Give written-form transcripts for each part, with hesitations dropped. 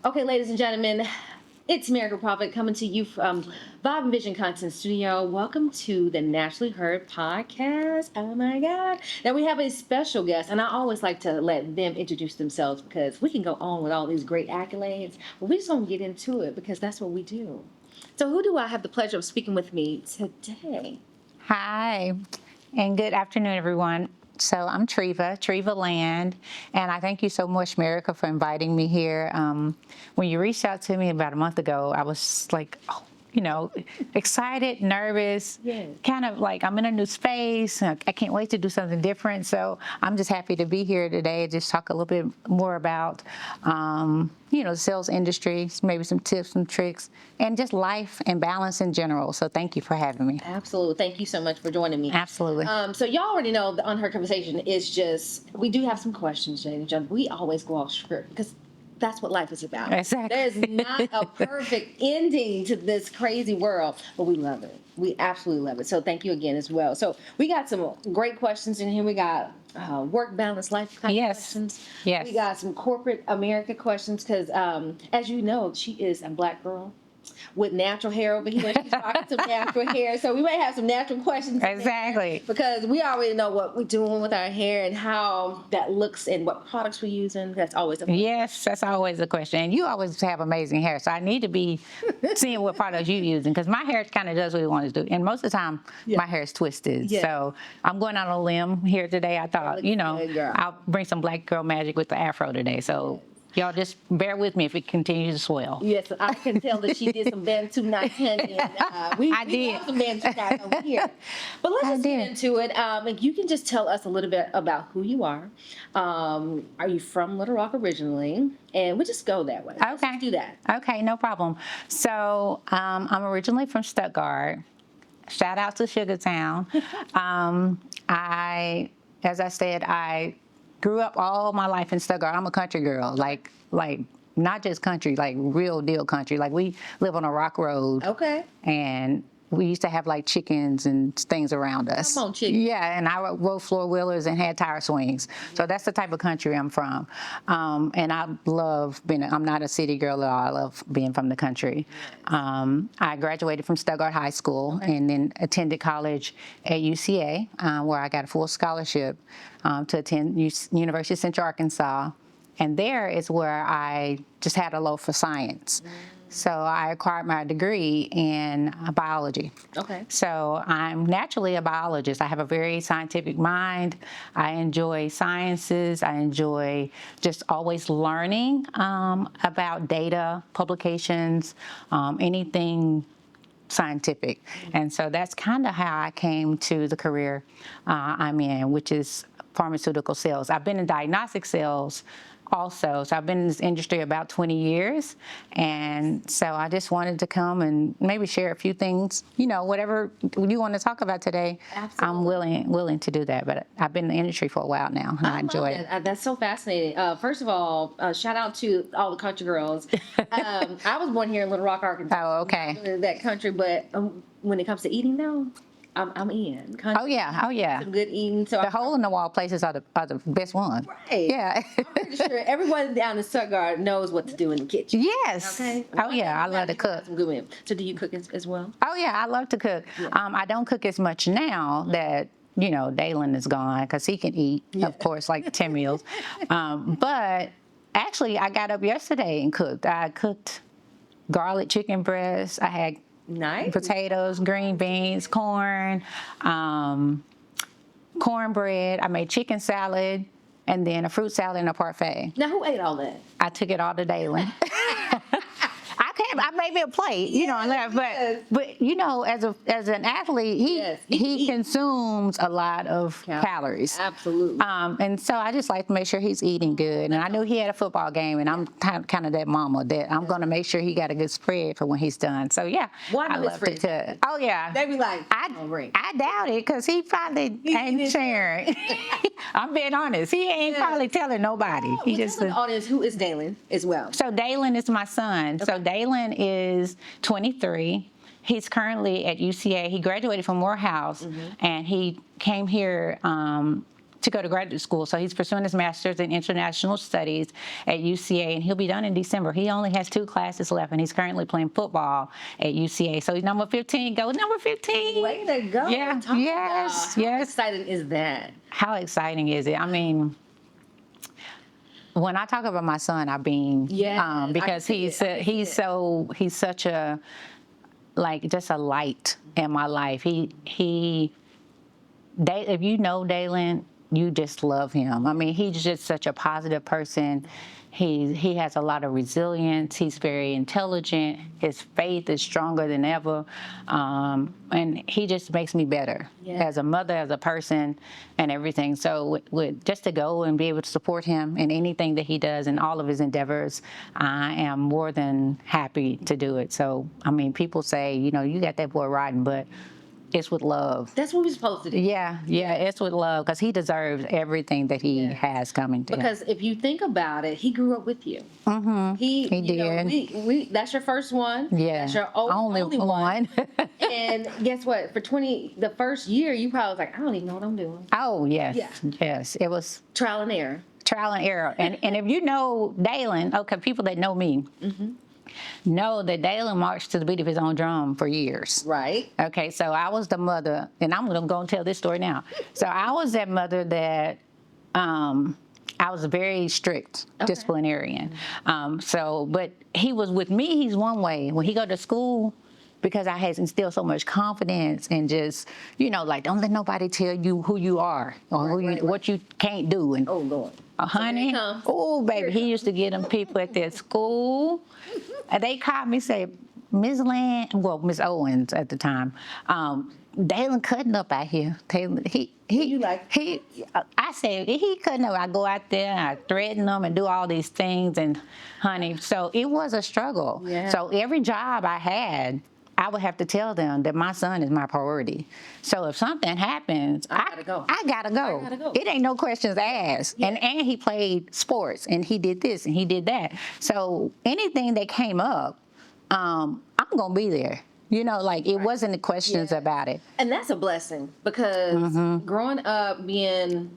Okay, ladies and gentlemen, it's Miracle Prophet coming to you from Vibe and Vision Content Studio. Welcome to the Naturally Hurd Podcast. Oh my God. Now we have a special guest, and I always like to let them introduce themselves because we can go on with all these great accolades, but we just don't get into it because that's what we do. So who do I have the pleasure of speaking with me today? Hi, and good afternoon, everyone. So I'm Treva Land, and I thank you so much, Merica, for inviting me here. When you reached out to me about a month ago, I was like, excited, nervous, Yes. kind of like I'm in a new space. I can't wait to do something different. So I'm just happy to be here today and just talk a little bit more about, the sales industry, maybe some tips, some tricks, and just life and balance in general. So thank you for having me. Absolutely. Thank you so much for joining me. Absolutely. So y'all already know the Unheard Conversation is just, we do have some questions, ladies and gentlemen. We always go off script because that's what life is about. Exactly. There's not a perfect ending to this crazy world, but we love it. We absolutely love it. So thank you again as well. So we got some great questions in here. We got work balance, life kind of questions. Yes. We got some corporate America questions because, as you know, she is a Black girl with natural hair over here. She's rocking some natural hair. So we may have some natural questions. Exactly. Because we already know what we're doing with our hair and how that looks and what products we're using. That's always a question. Yes, that's always a question. And you always have amazing hair. So I need to be seeing what products you're using because my hair kind of does what it wants to do. And most of the time, my hair is twisted. Yeah. So I'm going on a limb here today. I thought, Good, girl. I'll bring some Black girl magic with the afro today. So y'all just bear with me if it continues to swell. Yes, I can tell that she did some Bantu knots, honey. And, we love some Bantu knots over here. But let's just get into it. You can just tell us a little bit about who you are. Are you from Little Rock originally? And we'll just go that way. Okay. Let's just do that. Okay, no problem. So I'm originally from Stuttgart. Shout out to Sugartown. As I said, I grew up all my life in Stuttgart. I'm a country girl, like not just country, like real deal country. Like we live on a rock road. Okay. And we used to have like chickens and things around us. Come on, chicken. Yeah, and I rode floor wheelers and had tire swings. So that's the type of country I'm from. And I love I'm not a city girl at all. I love being from the country. I graduated from Stuttgart High School and then attended college at UCA, where I got a full scholarship to attend University of Central Arkansas. And there is where I just had a love for science. So I acquired my degree in biology. Okay. So I'm naturally a biologist. I have a very scientific mind. I enjoy sciences. I enjoy just always learning about data, publications, anything scientific. And so that's kind of how I came to the career I'm in, which is pharmaceutical sales. I've been in diagnostic sales also. So I've been in this industry about 20 years. And so I just wanted to come and maybe share a few things, whatever you want to talk about today. Absolutely. I'm willing to do that. But I've been in the industry for a while now, and I enjoy it. That's so fascinating. First of all, shout out to all the country girls. I was born here in Little Rock, Arkansas. Oh, okay. Not really that country, but when it comes to eating, though, I'm in. Country, Oh yeah. some good eating. So The hole in the wall places are the best ones. Right. Yeah. I'm pretty sure everyone down in Stuttgart knows what to do in the kitchen. Yes. Okay. Oh yeah, I love to cook. Some good women. So do you cook as well? Oh yeah, I love to cook. Yeah. I don't cook as much now that Dalen is gone because he can eat, of course, like 10 meals. But actually, I got up yesterday and cooked. I cooked garlic chicken breast. I had Nice. potatoes, green beans, corn, cornbread. I made chicken salad, and then a fruit salad and a parfait. Now, who ate all that? I took it all to Dalen. I made me a plate, and left. But as an athlete, he consumes a lot of calories. Absolutely. And so I just like to make sure he's eating good. And I knew he had a football game, and I'm kind of that mama that I'm going to make sure he got a good spread for when he's done. So yeah, I love to cook. Oh yeah. They be like, I doubt it because he probably ain't sharing. I'm being honest. He ain't probably telling nobody. He just tell the audience who is Dalen as well. So Dalen is my son. Okay. So Dalen is 23. He's currently at UCA. He graduated from Morehouse, and he came here to go to graduate school. So he's pursuing his master's in international studies at UCA, and he'll be done in December. He only has 2 classes left, and he's currently playing football at UCA. So he's number 15. Go number 15. Way to go. Yeah. Talk Yes. about how Yes. exciting is that? How exciting is it? I mean, when I talk about my son, I mean, because he's such a, like, just a light in my life. If you know Dalen, you just love him. I mean, he's just such a positive person. He has a lot of resilience. He's very intelligent. His faith is stronger than ever. And he just makes me better as a mother, as a person, and everything. So with just to go and be able to support him in anything that he does and all of his endeavors, I am more than happy to do it. So, I mean, people say, you got that boy riding, but it's with love. That's what we're supposed to do. Yeah, it's with love, because he deserves everything that he has coming to him. Because if you think about it, he grew up with you. Mm-hmm. He did. That's your first one. Yeah. That's your only one. And guess what? For the first year, you probably was like, I don't even know what I'm doing. Oh, yes. Yeah. Yes. It was trial and error. And if you know Dalen, okay, people that know me, know that Dalen marched to the beat of his own drum for years. Right. Okay, so I was the mother, and I'm going to go and tell this story now. So I was that mother that I was very strict disciplinarian. But he was with me, he's one way. When he go to school, because I had instilled so much confidence and just, like, don't let nobody tell you who you are or what you can't do. And, oh, Lord. Honey, oh, baby, he used to get them people at their school. And they called me, say, Miss Owens at the time, Dalen cutting up out here. I said, he cutting up. I go out there and I threaten them and do all these things. And, honey, so it was a struggle. Yeah. So every job I had, I would have to tell them that my son is my priority. So if something happens, I gotta go. It ain't no questions asked. Yeah. And he played sports, and he did this and he did that. So anything that came up, I'm gonna be there. It wasn't the questions about it. And that's a blessing, because growing up being,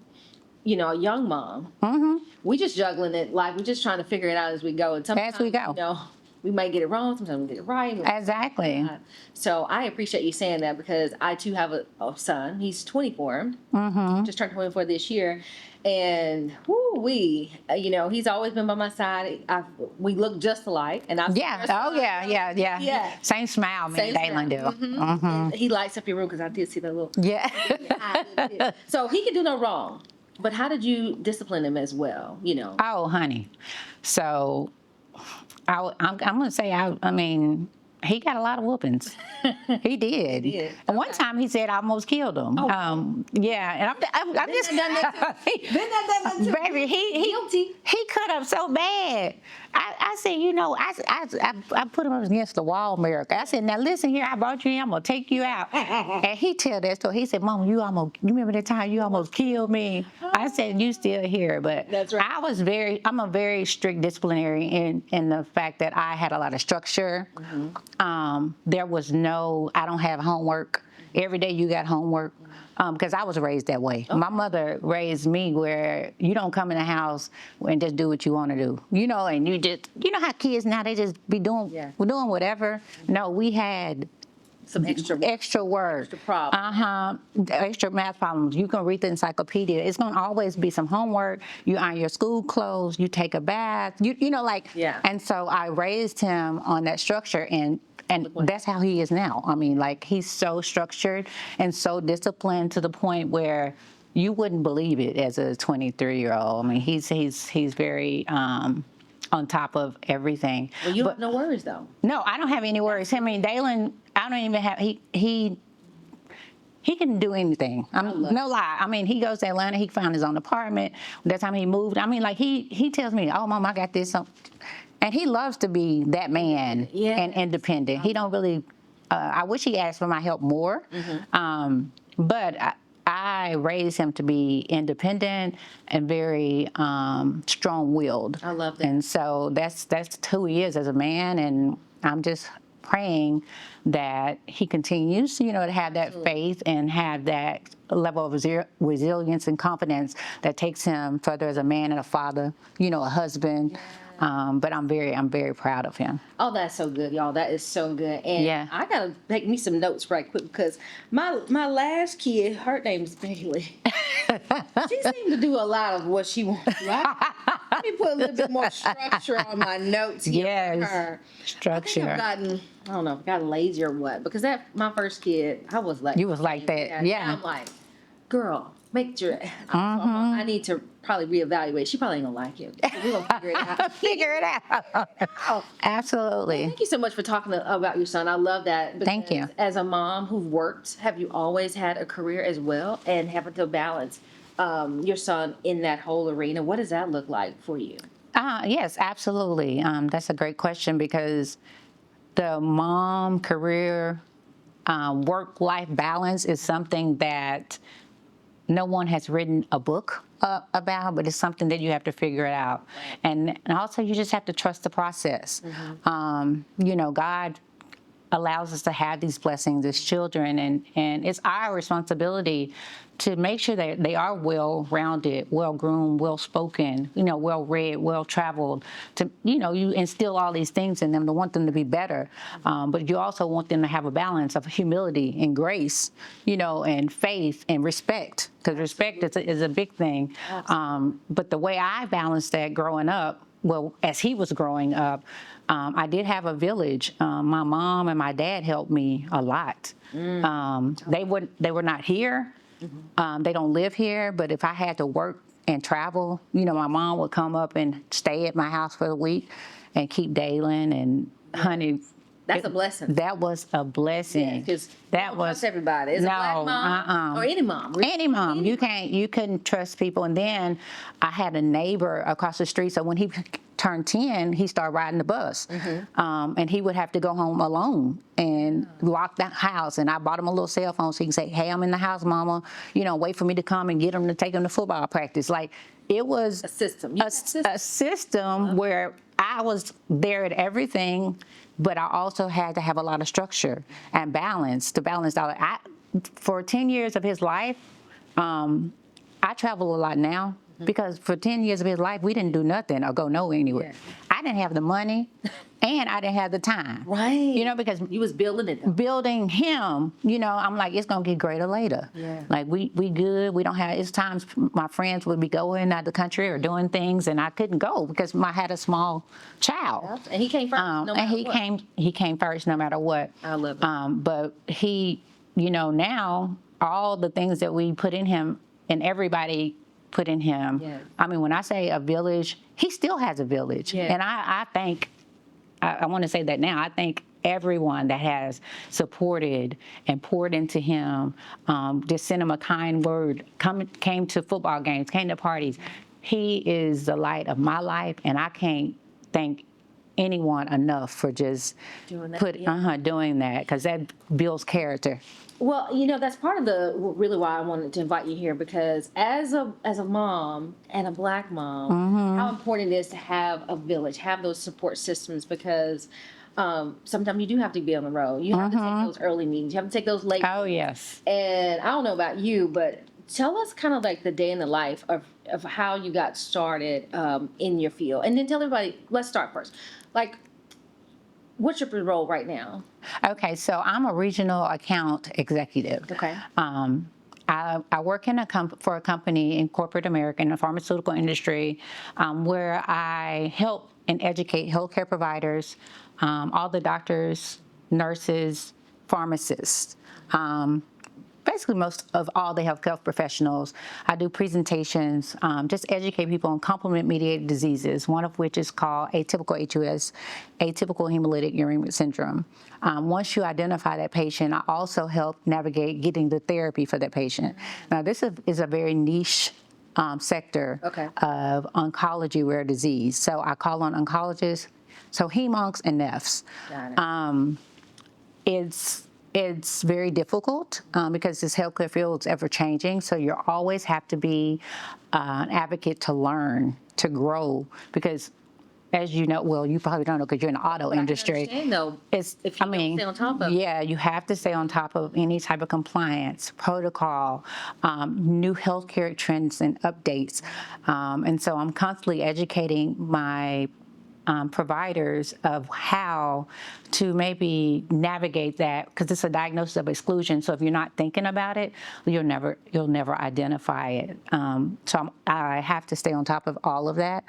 a young mom, we just juggling it. Like, we're just trying to figure it out as we go. And sometimes, as we go. We might get it wrong. Sometimes we get it right. Exactly. So I appreciate you saying that, because I too have a son. He's 24. Just turned 24 this year. And he's always been by my side. We look just alike. And yeah. Same smile, me and Dalen do. He lights up your room, because I did see that little. Yeah. So he can do no wrong. But how did you discipline him as well? Oh, honey. So I'm going to say, I mean, he got a lot of whoopings. He did. And one time he said I almost killed him. And I'm just done that too. Baby, he cut up so bad. I said, I put him up against the wall, America. I said, now listen here, I brought you in, I'm gonna take you out. And he tell that story. He said, Mama, you remember that time you almost killed me? I said, you still here. But that's right. I'm a very strict disciplinarian in the fact that I had a lot of structure. There was I don't have homework. Every day you got homework. Because I was raised that way. Okay. My mother raised me where you don't come in the house and just do what you want to do. And you just, how kids now, they just be doing whatever. No, we had some extra work. Extra problems. Extra math problems. You can read the encyclopedia. It's going to always be some homework. You iron your school clothes. You take a bath. And so I raised him on that structure, and that's how he is now. I mean, he's so structured and so disciplined to the point where you wouldn't believe it as a 23-year-old. I mean, he's very on top of everything. Well, you have no worries, though. No, I don't have any worries. I mean, Dalen, I don't even have, he can do anything. No lie. I mean, he goes to Atlanta. He found his own apartment. That time he moved. I mean, he tells me, oh, Mom, I got this. And he loves to be that man and independent. He don't really, I wish he asked for my help more. But I raised him to be independent and very strong-willed. I love that. And so that's who he is as a man. And I'm just praying that he continues, to have that faith and have that level of resilience and confidence that takes him further as a man and a father, a husband. But I'm very proud of him. Oh, that's so good, y'all. That is so good. And Yeah. I gotta take me some notes right quick because my last kid, her name's Bailey. She seemed to do a lot of what she wants to. Let me put a little bit more structure on my notes here for her. Structure. I think I don't know, if I got lazy or what. Because my first kid, I was like, You was like that, yeah. I'm like, girl, make sure. I need to probably reevaluate. She probably ain't gonna like it. We're gonna figure it out. Figure it out. Absolutely. Thank you so much for talking about your son. I love that. Thank you. As a mom who worked, have you always had a career as well and having to balance your son in that whole arena? What does that look like for you? Yes, absolutely. That's a great question because the mom career work-life balance is something that no one has written a book about, but it's something that you have to figure it out. And also you just have to trust the process. God allows us to have these blessings as children, and it's our responsibility to make sure that they are well-rounded, well-groomed, well-spoken, well-read, well-traveled. You instill all these things in them to want them to be better, but you also want them to have a balance of humility and grace, and faith and respect, because respect is a big thing. But the way I balanced that growing up, as he was growing up, I did have a village. My mom and my dad helped me a lot. They were not here. They don't live here, but if I had to work and travel, my mom would come up and stay at my house for the week and keep Dalen and honey. That's a blessing. That was a blessing. Because that was everybody. Is a black mom or any mom. Really? Any mom. You couldn't trust people. And then I had a neighbor across the street. So when he turned 10, he started riding the bus. And he would have to go home alone and lock the house. And I bought him a little cell phone so he can say, "Hey, I'm in the house, Mama." Wait for me to come and get him to take him to football practice. Like, it was a system. A system where I was there at everything, but I also had to have a lot of structure and balance to balance out. For 10 years of his life, I travel a lot now because for 10 years of his life, we didn't do nothing or go anywhere. I didn't have the money and I didn't have the time. Right. Because you was building it. Building him, I'm like, it's going to get greater later. Yeah. Like, we good. We don't have, it's times my friends would be going out of the country or doing things and I couldn't go because I had a small child. Yep. And he came first no matter what. He came first no matter what. I love it. But he, now all the things that we put in him and everybody put in him. Yeah. I mean, when I say a village, he still has a village. Yeah. And I think, I want to say that now, I thank everyone that has supported and poured into him, just sent him a kind word, came to football games, came to parties. He is the light of my life, and I can't thank anyone enough for just doing that, because that builds character. Well, that's part of really why I wanted to invite you here, because as a mom and a black mom, how important it is to have a village, have those support systems, because sometimes you do have to be on the road. You have to take those early meetings. You have to take those late Oh, meetings. yes. And I don't know about you, but tell us kind of like the day in the life of how you got started in your field. And then tell everybody, let's start first. Like, what's your role right now? Okay, so I'm a regional account executive. Okay. I work for a company in corporate America in the pharmaceutical industry, where I help and educate healthcare providers, all the doctors, nurses, pharmacists, basically most of all the health professionals. I do presentations, just educate people on complement-mediated diseases, one of which is called atypical HUS, atypical hemolytic uremic syndrome. Once you identify that patient, I also help navigate getting the therapy for that patient. Now, this is a very niche sector of oncology rare disease. So I call on oncologists, so hemoncs and nephs. Got it. It's very difficult because this healthcare field is ever changing. So you always have to be an advocate to learn, to grow, because as you know, well, you probably don't know because you're in the auto But I can industry. understand, though, It's, if you don't stay on top of it. yeah, you have to stay on top of any type of compliance protocol, new healthcare trends and updates. And so I'm constantly educating my providers of how to maybe navigate that, because it's a diagnosis of exclusion. So if you're not thinking about it, you'll never identify it. I have to stay on top of all of that.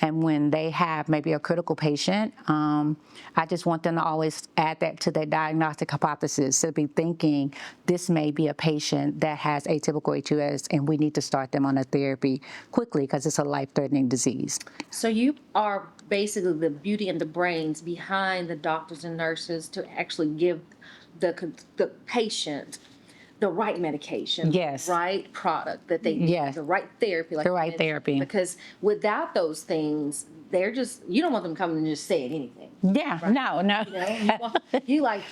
And when they have maybe a critical patient, I just want them to always add that to their diagnostic hypothesis, to be thinking this may be a patient that has atypical A2S and we need to start them on a therapy quickly because it's a life-threatening disease. So you are basically the beauty and the brains behind the doctors and nurses to actually give the patient the right medication, Yes. the right product that they need, Yes. the right therapy. Like The you right mentioned. therapy. Because without those things, they're just, you don't want them coming and just saying anything. Yeah, Right. no. You know, you like,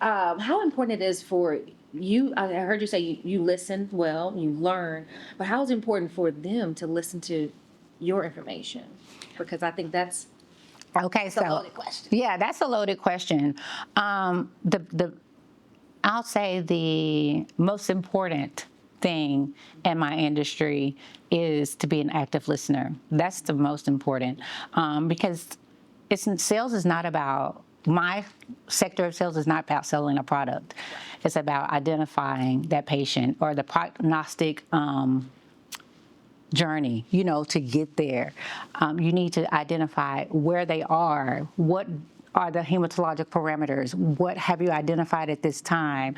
how important it is for you. I heard you say you listen well, you learn, but how is it important for them to listen to your information? Because I think that's Okay, a loaded question. yeah, that's a loaded question. I'll say the most important thing in my industry is to be an active listener. That's the most important, because sales is not about, my sector of sales is not about selling a product. It's about identifying that patient or the prognostic journey, to get there. You need to identify where they are, what are the hematologic parameters, what have you identified at this time,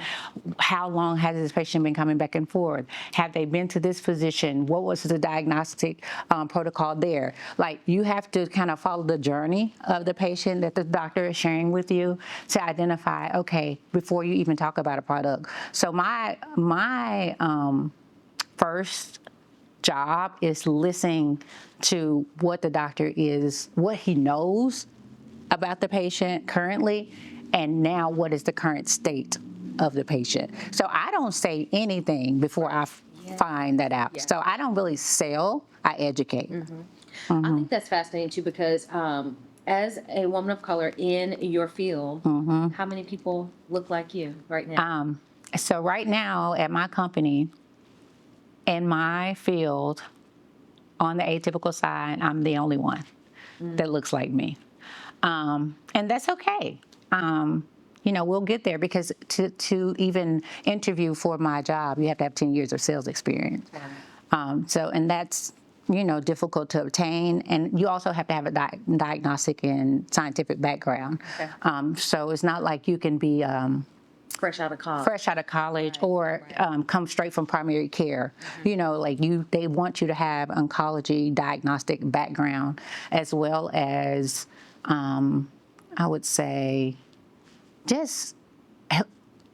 how long has this patient been coming back and forth, have they been to this physician, what was the diagnostic protocol there. Like, you have to kind of follow the journey of the patient that the doctor is sharing with you to identify, okay, before you even talk about a product. So my first job is listening to what the doctor is, what he knows about the patient currently, and now what is the current state of the patient. So I don't say anything before I find that out. Yeah. So I don't really sell, I educate. I think that's fascinating too, because as a woman of color in your field, how many people look like you right now? So right now at my company, in my field, on the atypical side, I'm the only one that looks like me. And that's okay. We'll get there, because to even interview for my job, you have to have 10 years of sales experience. And that's, difficult to obtain. And you also have to have a diagnostic and scientific background. Okay. So it's not like you can be Fresh out of college. Right. Or come straight from primary care. They want you to have oncology diagnostic background, as well as, I would say, just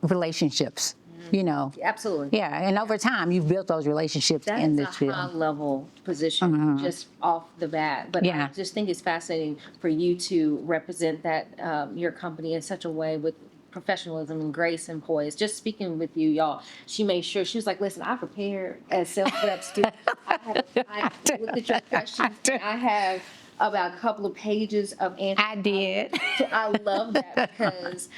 relationships, Absolutely. Yeah, and over time, you've built those relationships That in is this a field. high-level position just off the bat. But Yeah. I just think it's fascinating for you to represent that your company in such a way with professionalism and grace and poise. Just speaking with you, y'all, she made sure, she was like, listen, I prepared as sales reps do. I looked at your questions. I have about a couple of pages of answers. I did. So I love that, because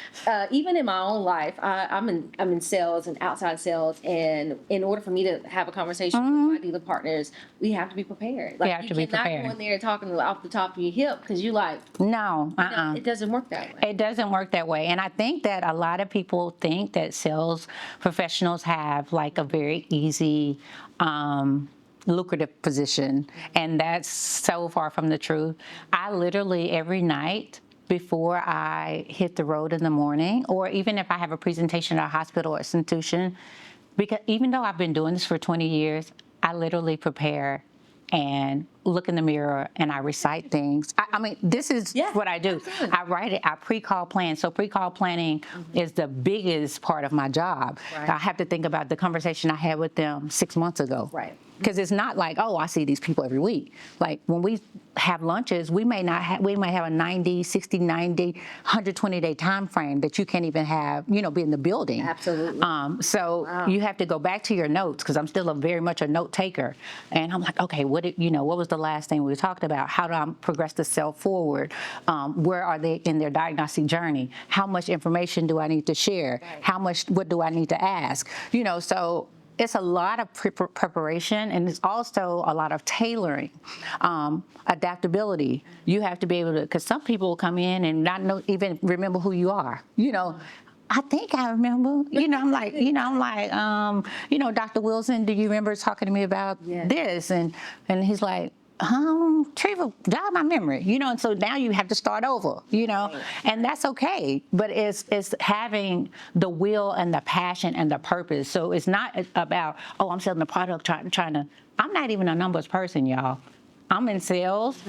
even in my own life, I'm in sales and outside sales, and in order for me to have a conversation with my dealer partners, we have to be prepared. Like, You have to be cannot prepared. go in there talking off the top of your hip, because you like, No, it doesn't work that way. It doesn't work that way. And I think that a lot of people think that sales professionals have like a very easy, lucrative position. And that's so far from the truth. I literally, every night before I hit the road in the morning, or even if I have a presentation at a hospital or institution, because even though I've been doing this for 20 years, I literally prepare and look in the mirror and I recite things. I mean, this is what I do. Absolutely. I write it, I pre-call plan. So pre-call planning is the biggest part of my job. Right. I have to think about the conversation I had with them 6 months ago. Right. Because it's not like, oh, I see these people every week. Like when we have lunches, we might have a 90, 60, 90, 120-day time frame that you can't even have, be in the building. Absolutely. So you have to go back to your notes, because I'm still very much a note taker. And I'm like, okay, what was the last thing we talked about? How do I progress the cell forward? Where are they in their diagnostic journey? How much information do I need to share? Right. What do I need to ask? So it's a lot of preparation, and it's also a lot of tailoring, adaptability. You have to be able to, because some people will come in and not even remember who you are. I think I remember. I'm like, Dr. Wilson, do you remember talking to me about this? And he's like, Treva, jog my memory, and so now you have to start over, and that's okay. But it's having the will and the passion and the purpose. So it's not about, I'm selling the product, trying to, I'm not even a numbers person, y'all. I'm in sales,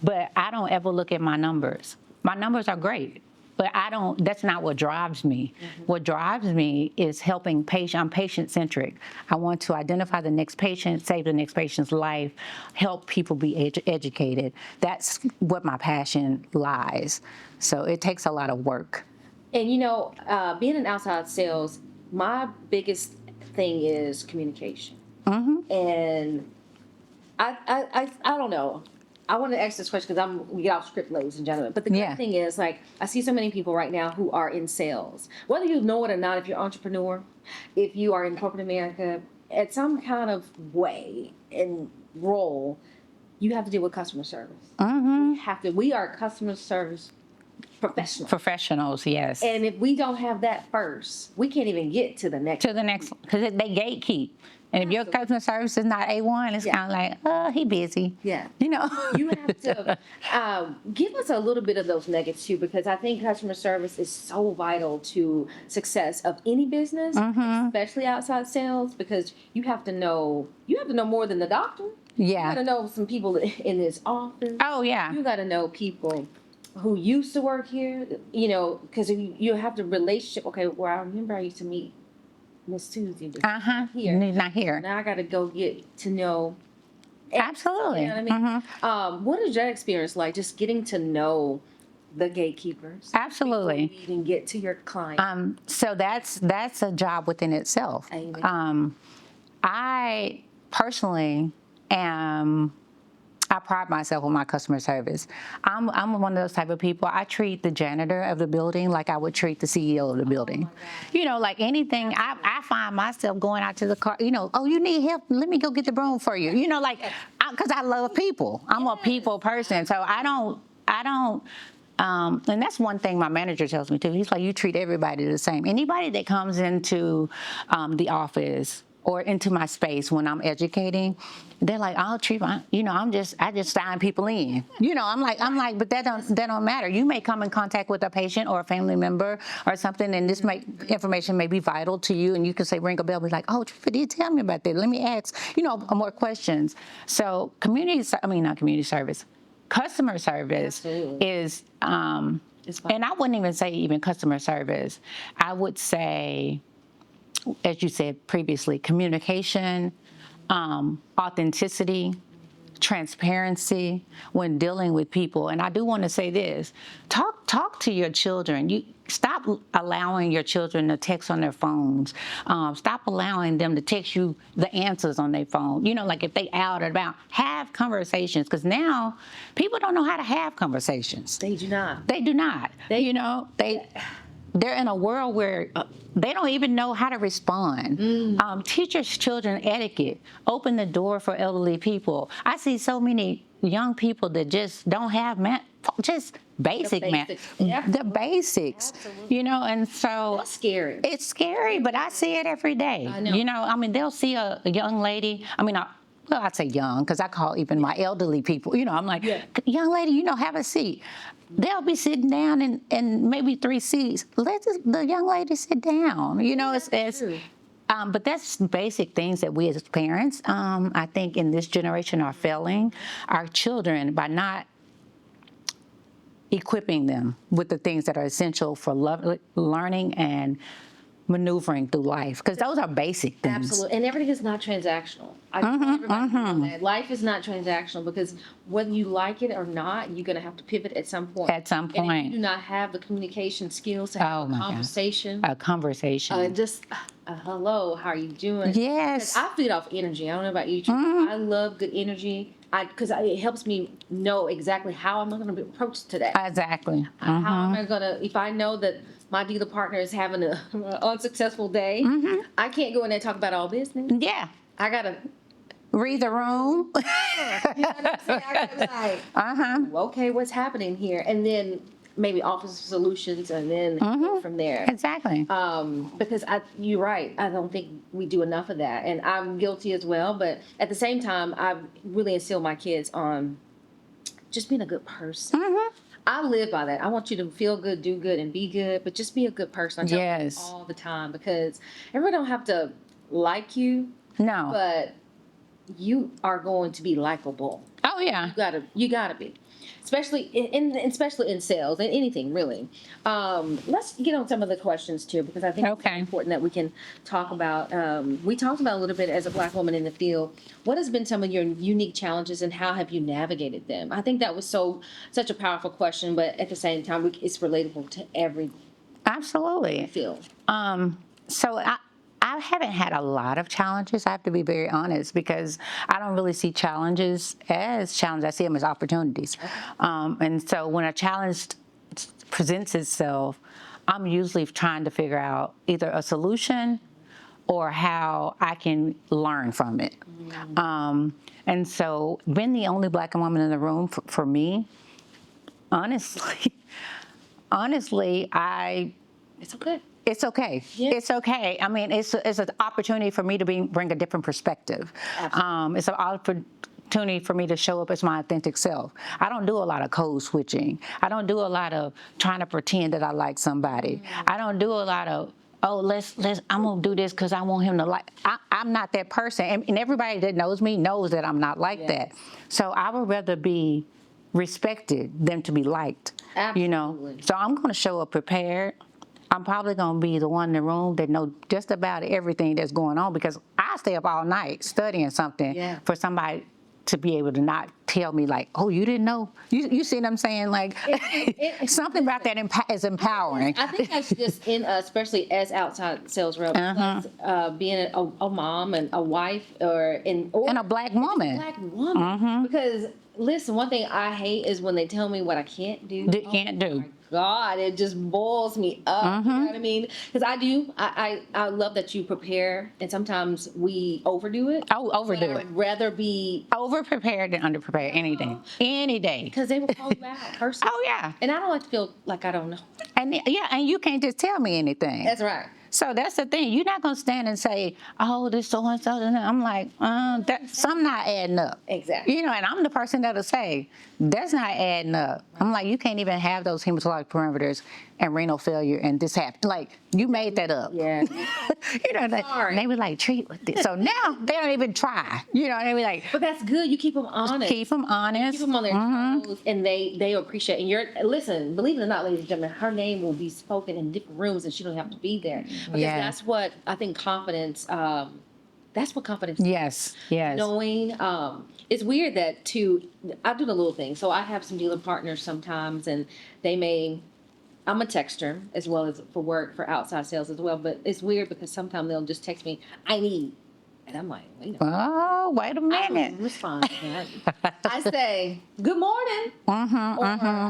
but I don't ever look at my numbers. My numbers are great, but that's not what drives me. What drives me is helping patient. I'm patient-centric. I want to identify the next patient, save the next patient's life, help people be educated. That's what my passion lies. So it takes a lot of work. And being in outside sales, my biggest thing is communication. And I don't know. I want to ask this question because we get off script, ladies and gentlemen. But the good thing is, like, I see so many people right now who are in sales. Whether you know it or not, if you're an entrepreneur, if you are in corporate America, at some kind of way and role, you have to deal with customer service. We are customer service professionals. Professionals, yes. And if we don't have that first, we can't even get to the next. Because they gatekeep. And if your customer service is not A1, it's kind of like, he busy. Yeah. You have to give us a little bit of those nuggets too, because I think customer service is so vital to success of any business, especially outside sales, because you have to know more than the doctor. Yeah. You got to know some people in his office. Oh, yeah. You got to know people who used to work here, because you have the relationship. Okay, well, I remember I used to meet Miss Tuesday. Here. Not here. Now I got to go get to know. Absolutely. You know what I mean? What is that experience like? Just getting to know the gatekeepers. Absolutely. Before you even get to your client. So that's a job within itself. Amen. I personally I pride myself on my customer service. I'm one of those type of people. I treat the janitor of the building like I would treat the CEO of the building. Like anything, I find myself going out to the car, you need help? Let me go get the broom for you. Because I love people. I'm a people person. So I don't, and that's one thing my manager tells me too. He's like, you treat everybody the same. Anybody that comes into the office or into my space when I'm educating, they're like, I'll treat my, I just sign people in. I'm like, but that don't matter. You may come in contact with a patient or a family member or something, and this information may be vital to you, and you can say, ring a bell, be like, oh, Treva, did you tell me about that? Let me ask, more questions. So not community service, customer service is, and I wouldn't even say even customer service. I would say, as you said previously, communication, authenticity, transparency when dealing with people. And I do want to say this: talk to your children. You stop allowing your children to text on their phones. Stop allowing them to text you the answers on their phone. Like if they out and about, have conversations, because now people don't know how to have conversations. They do not. They do not. They're in a world where they don't even know how to respond. Teach your children etiquette. Open the door for elderly people. I see so many young people that just don't have just basic math. The basics. Absolutely. And so that's scary. It's scary, but I see it every day. I know. They'll see a young lady. I'd say young, because I call even my elderly people, I'm like, young lady, have a seat. They'll be sitting down in maybe 3 seats. Let the young lady sit down. But that's basic things that we as parents, I think in this generation are failing our children by not equipping them with the things that are essential for learning and maneuvering through life, because those are basic things. Absolutely. And everything is not transactional. I just want everybody to know that. Life is not transactional, because whether you like it or not, you're going to have to pivot at some point. At some And if point. you do not have the communication skills to have Oh, a my God. conversation, A conversation. just hello, how are you doing? Yes. Because I feed off energy. I don't know about you, Treva. I love good energy. Because it helps me know exactly how I'm going to be approached today. Exactly. How am I gonna, if I know that my dealer partner is having an unsuccessful day, I can't go in there and talk about all business. Yeah. I gotta, Read the room. you know what I'm saying? I gotta be like, okay, what's happening here? And then maybe offer solutions, and then go from there. Exactly. Because you're right. I don't think we do enough of that, and I'm guilty as well. But at the same time, I've really instilled my kids on just being a good person. I live by that. I want you to feel good, do good, and be good, but just be a good person. I tell them Yes. all the time, because everyone don't have to like you, No. but you are going to be likable. Oh, yeah. You gotta be, especially especially in sales and anything really. Let's get on some of the questions too, because I think it's Okay. important that we can talk about. We talked about a little bit as a Black woman in the field. What has been some of your unique challenges, and how have you navigated them? I think that was such a powerful question, but at the same time, it's relatable to every Absolutely. field. So I haven't had a lot of challenges. I have to be very honest, because I don't really see challenges as challenges. I see them as opportunities. And so when a challenge presents itself, I'm usually trying to figure out either a solution or how I can learn from it. And so being the only Black woman in the room for me, honestly, It's okay. it's okay. Yeah. It's okay. I mean, it's an opportunity for me to bring a different perspective. It's an opportunity for me to show up as my authentic self. I don't do a lot of code switching. I don't do a lot of trying to pretend that I like somebody. I don't do a lot of, I'm gonna do this because I want him to like. I'm not that person, and everybody that knows me knows that I'm not like that. So I would rather be respected than to be liked. You know. Absolutely. So I'm gonna show up prepared. I'm probably going to be the one in the room that know just about everything that's going on, because I stay up all night studying something for somebody to be able to not tell me like, oh, you didn't know. You see what I'm saying? Like something about that is empowering. I think that's just in us, especially as outside sales reps, plus, being a mom and a wife, and a Black woman. Black woman. Because listen, one thing I hate is when they tell me what I can't do. Can't do. My God, it just boils me up. You know what I mean? Because I love that you prepare, and sometimes we overdo it. Overdo it. I'd rather be Over prepared than under prepared any day. Any day. because they will call you out personally. Oh yeah. And I don't like to feel like I don't know. And you can't just tell me anything. That's right. So that's the thing. You're not gonna stand and say, "Oh, this so and so." I'm like, something not adding up. Exactly. You know, and I'm the person that'll say, "That's not adding up." I'm like, you can't even have those hematologic parameters and renal failure, and this happened. Like, you made that up. Yeah. You know, and they were like, "Treat with this." So now they don't even try. You know, and they be like, But that's good. You keep them honest. "Keep them honest." Keep them on their toes, and they appreciate. And listen, believe it or not, ladies and gentlemen, her name will be spoken in different rooms, and she don't have to be there. Because that's what I think confidence. That's what confidence is. Yes. Yes. Knowing, it's weird that I do the little things. So I have some dealer partners sometimes, and I'm a texter as well as for work, for outside sales as well. But it's weird because sometimes they'll just text me, "I need," and I'm like, wait a minute. Oh, wait a I minute. don't respond to that. I say, "Good morning," or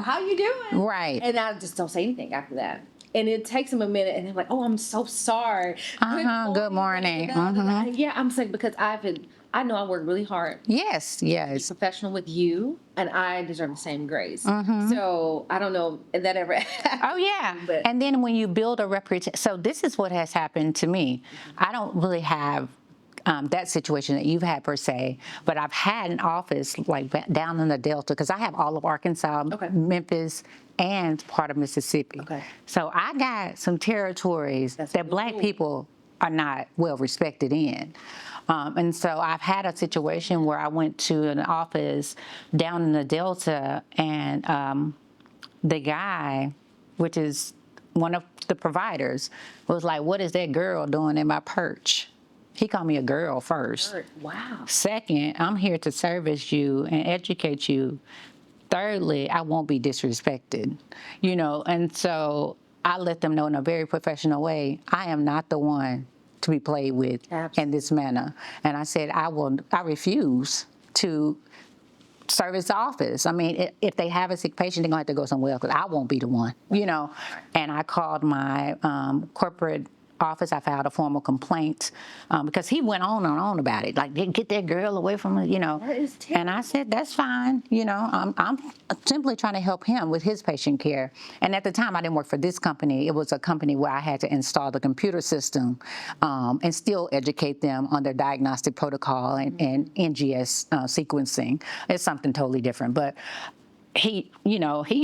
"How you doing?" Right. And I just don't say anything after that. And it takes them a minute, and they're like, "Oh, I'm so sorry." Good morning. Yeah, I'm saying because I know I work really hard. Yes. Yes. Professional with you, and I deserve the same grace. So I don't know if that ever happened. Oh yeah. But And then when you build a reputation, so this is what has happened to me. I don't really have that situation that you've had per se, but I've had an office like down in the Delta, because I have all of Arkansas, Memphis, and part of Mississippi. Okay. So I got some territories that Black people are not well respected in. And so I've had a situation where I went to an office down in the Delta, and the guy, which is one of the providers was like, what is that girl doing in my perch? He called me a girl first. Wow. Second, I'm here to service you and educate you. Thirdly, I won't be disrespected, and so I let them know in a very professional way, I am not the one to be played with in this manner. And I said, I refuse to service the office. I mean, if they have a sick patient, they're going to have to go somewhere else because I won't be the one, And I called my corporate office. I filed a formal complaint because he went on and on about it. Like, get that girl away from me, That is terrible. And I said, that's fine. I'm simply trying to help him with his patient care. And at the time, I didn't work for this company. It was a company where I had to install the computer system and still educate them on their diagnostic protocol and NGS sequencing. It's something totally different. But he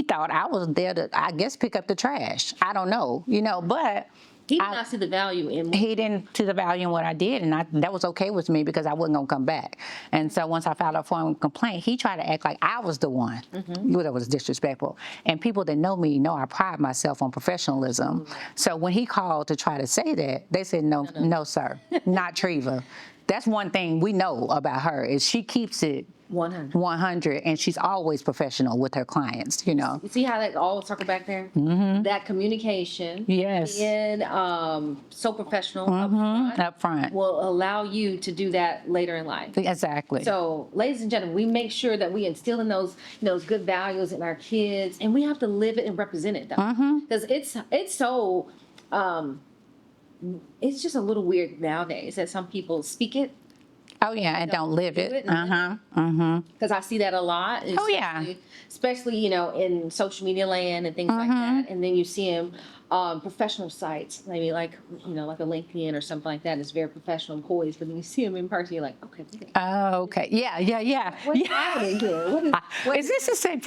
thought I was there to, I guess, pick up the trash. I don't know, but He did not see the value in he didn't see the value in what I did, and that was okay with me because I wasn't going to come back. And so once I filed a formal complaint, he tried to act like I was the one. That was disrespectful. And people that know me know I pride myself on professionalism. So when he called to try to say that, they said, no, sir, not Treva. That's one thing we know about her is she keeps it 100, and she's always professional with her clients, You see how that all circle back there? That communication, Yes. being so professional Up front. will allow you to do that later in life. Exactly. So, ladies and gentlemen, we make sure that we instill in those good values in our kids, and we have to live it and represent it, though, because it's so it's just a little weird nowadays that some people speak it. Oh, yeah, and don't live it. Because I see that a lot. Oh, yeah. Especially, in social media land and things like that. And then you see them on professional sites, maybe like a LinkedIn or something like that. It's very professional and poised. But then you see them in person, you're like, okay. Oh, okay. Yeah. What's happening here? Is this the same?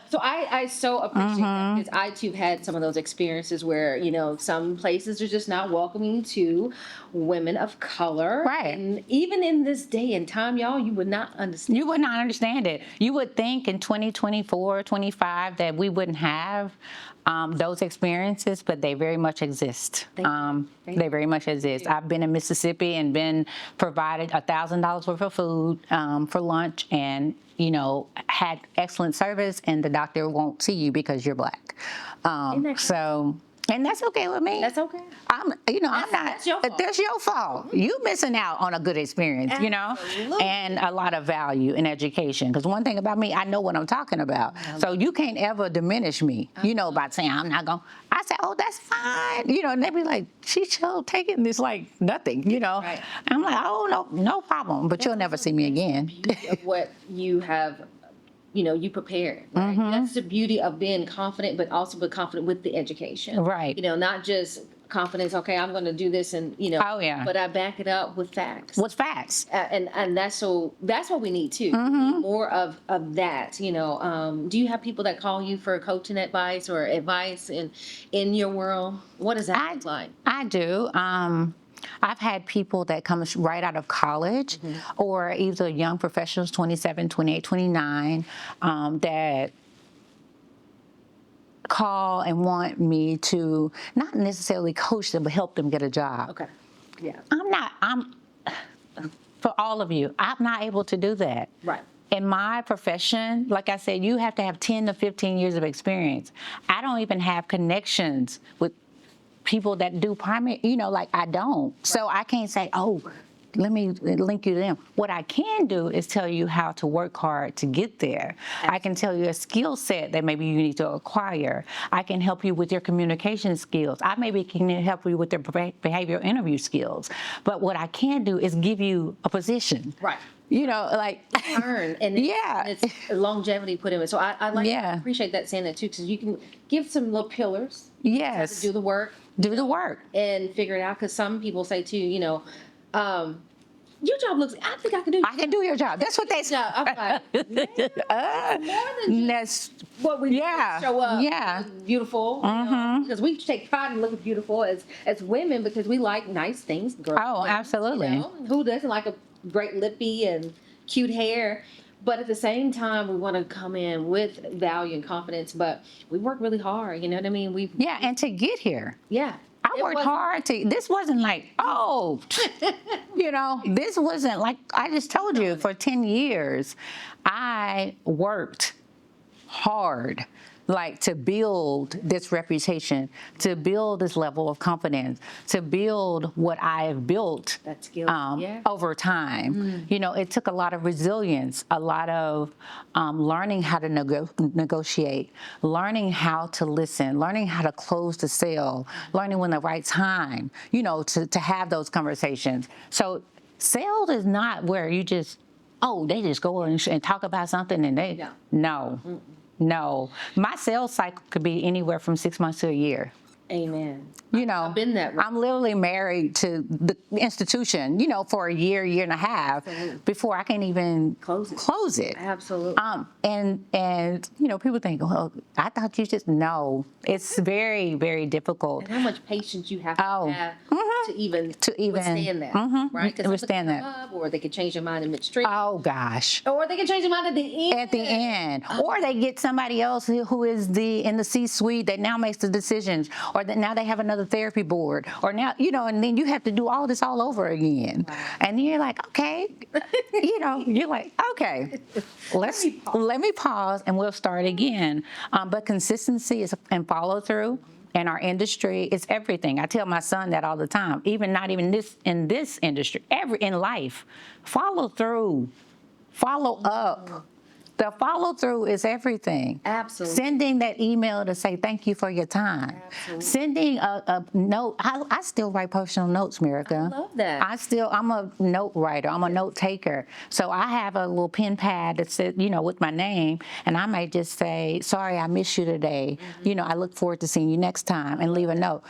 So I so appreciate that because I too had some of those experiences where some places are just not welcoming to women of color. Right. And even in this day and time, y'all, you would not understand. You would not understand it. You would think in 2024, 25 that we wouldn't have those experiences, but they very much exist. They very much exist. I've been in Mississippi and been provided $1,000 worth of food for lunch and had excellent service, and the doctor won't see you because you're Black. And that's okay with me. That's okay. I'm not. That's your fault. That's your fault. You missing out on a good experience, Absolutely. and a lot of value in education. Because one thing about me, I know what I'm talking about. So you can't ever diminish me, by saying I'm not going. I say, oh, that's fine, and they be like, she's still taking this like nothing, Right. I'm like, oh, no problem. But you'll never see me again. Of what you have, you prepared. Right? That's the beauty of being confident, but also be confident with the education. Right. Not just confidence. Okay, I'm going to do this, and Oh, yeah. But I back it up with facts. What's facts? And that's what we need too. We need more of that. Do you have people that call you for coaching advice or advice in your world? What does that look like? I do. I've had people that come right out of college or either young professionals, 27, 28, 29, that call and want me to not necessarily coach them, but help them get a job. Okay. Yeah. For all of you, I'm not able to do that. Right. In my profession, like I said, you have to have 10 to 15 years of experience. I don't even have connections with people that do primary, like I don't. Right. So I can't say, oh, let me link you to them. What I can do is tell you how to work hard to get there. Absolutely. I can tell you a skill set that maybe you need to acquire. I can help you with your communication skills. I maybe can help you with your behavioral interview skills. But what I can do is give you a position. Right. Like earn and it's longevity put in it. So I appreciate that saying that too, because you can give some little pillars. Yes. To do the work. Do the work and figure it out. Because some people say too, your job looks. I think I can do. I can do your job. That's what they say. I'm like, more than just what we show up. Yeah. Beautiful. Because we take pride in looking beautiful as women because we like nice things. Girls, absolutely. Who doesn't like a great lippy and cute hair? But at the same time, we want to come in with value and confidence, but we work really hard. You know what I mean? Yeah, and to get here. Yeah. I It worked wasn't- hard to, this wasn't like, oh, this wasn't like, I just told you, for 10 years, I worked hard, like to build this reputation, to build this level of confidence, to build what I have built That skill, yeah. over time. It took a lot of resilience, a lot of learning how to negotiate, learning how to listen, learning how to close the sale, learning when the right time, to have those conversations. So sales is not where you just, they just go and talk about something and they, no. No, my sales cycle could be anywhere from 6 months to a year. Amen. I've been that way. I'm literally married to the institution, for a year and a half. Absolutely. Before I can even close it. Absolutely. And people think, well, I thought you just, no, it's very, very difficult. And how much patience you have to have to even withstand that, right? Because Withstand that. Or they could change their mind in midstream. Oh gosh. Or they can change their mind at the end. At the end, or they get somebody else who is in the C-suite that now makes the decisions, or that now they have another therapy board, or now and then you have to do all this all over again, and you're like, okay, you're like, okay, let me pause and we'll start again. But consistency and follow through. In our industry, it's everything. I tell my son that all the time. Not even in this industry, in life, follow through, follow up. The follow through is everything. Absolutely. Sending that email to say thank you for your time. Absolutely. Sending a note. I still write personal notes, Mirica. I love that. I'm a note writer. I'm a note taker. So I have a little pen pad that says, with my name, and I may just say, sorry, I miss you today. I look forward to seeing you next time, and leave a note.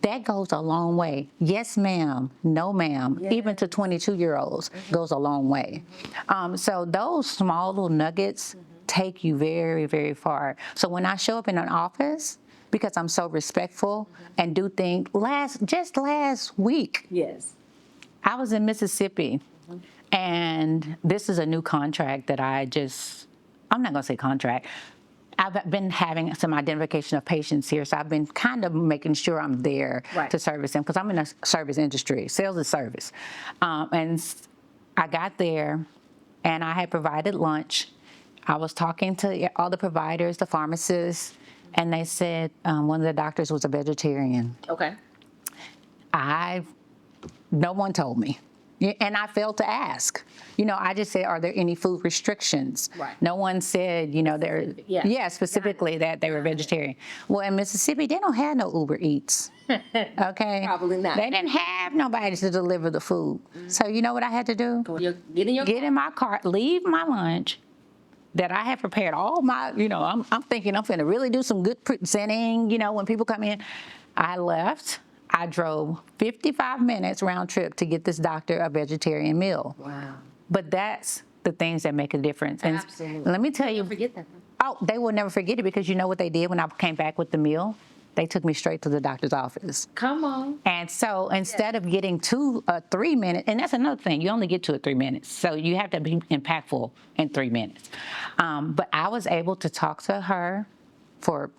That goes a long way. Yes, ma'am. No, ma'am. Yes. Even to 22-year-olds goes a long way. So those small little nuggets take you very, very far. So when I show up in an office, because I'm so respectful and do things, just last week, Yes. I was in Mississippi, and this is a new contract that I'm not going to say contract. I've been having some identification of patients here, so I've been kind of making sure I'm there to service them, because I'm in a service industry. Sales is service. And I got there, and I had provided lunch. I was talking to all the providers, the pharmacists, and they said one of the doctors was a vegetarian. Okay. No one told me. And I failed to ask. I just said, are there any food restrictions? Right. No one said, specifically that they were vegetarian. Well, in Mississippi, they don't have no Uber Eats. Okay? Probably not. They didn't have nobody to deliver the food. So you know what I had to do? Get in my car, leave my lunch that I had prepared all my, I'm thinking I'm going to really do some good presenting, when people come in. I left. I drove 55 minutes round trip to get this doctor a vegetarian meal. Wow. But that's the things that make a difference. And Absolutely. let me tell you. Don't forget that. Oh, they will never forget it, because you know what they did when I came back with the meal? They took me straight to the doctor's office. Come on. And so instead of getting 3 minutes, and that's another thing, you only get 2 or 3 minutes. So you have to be impactful in 3 minutes. But I was able to talk to her for,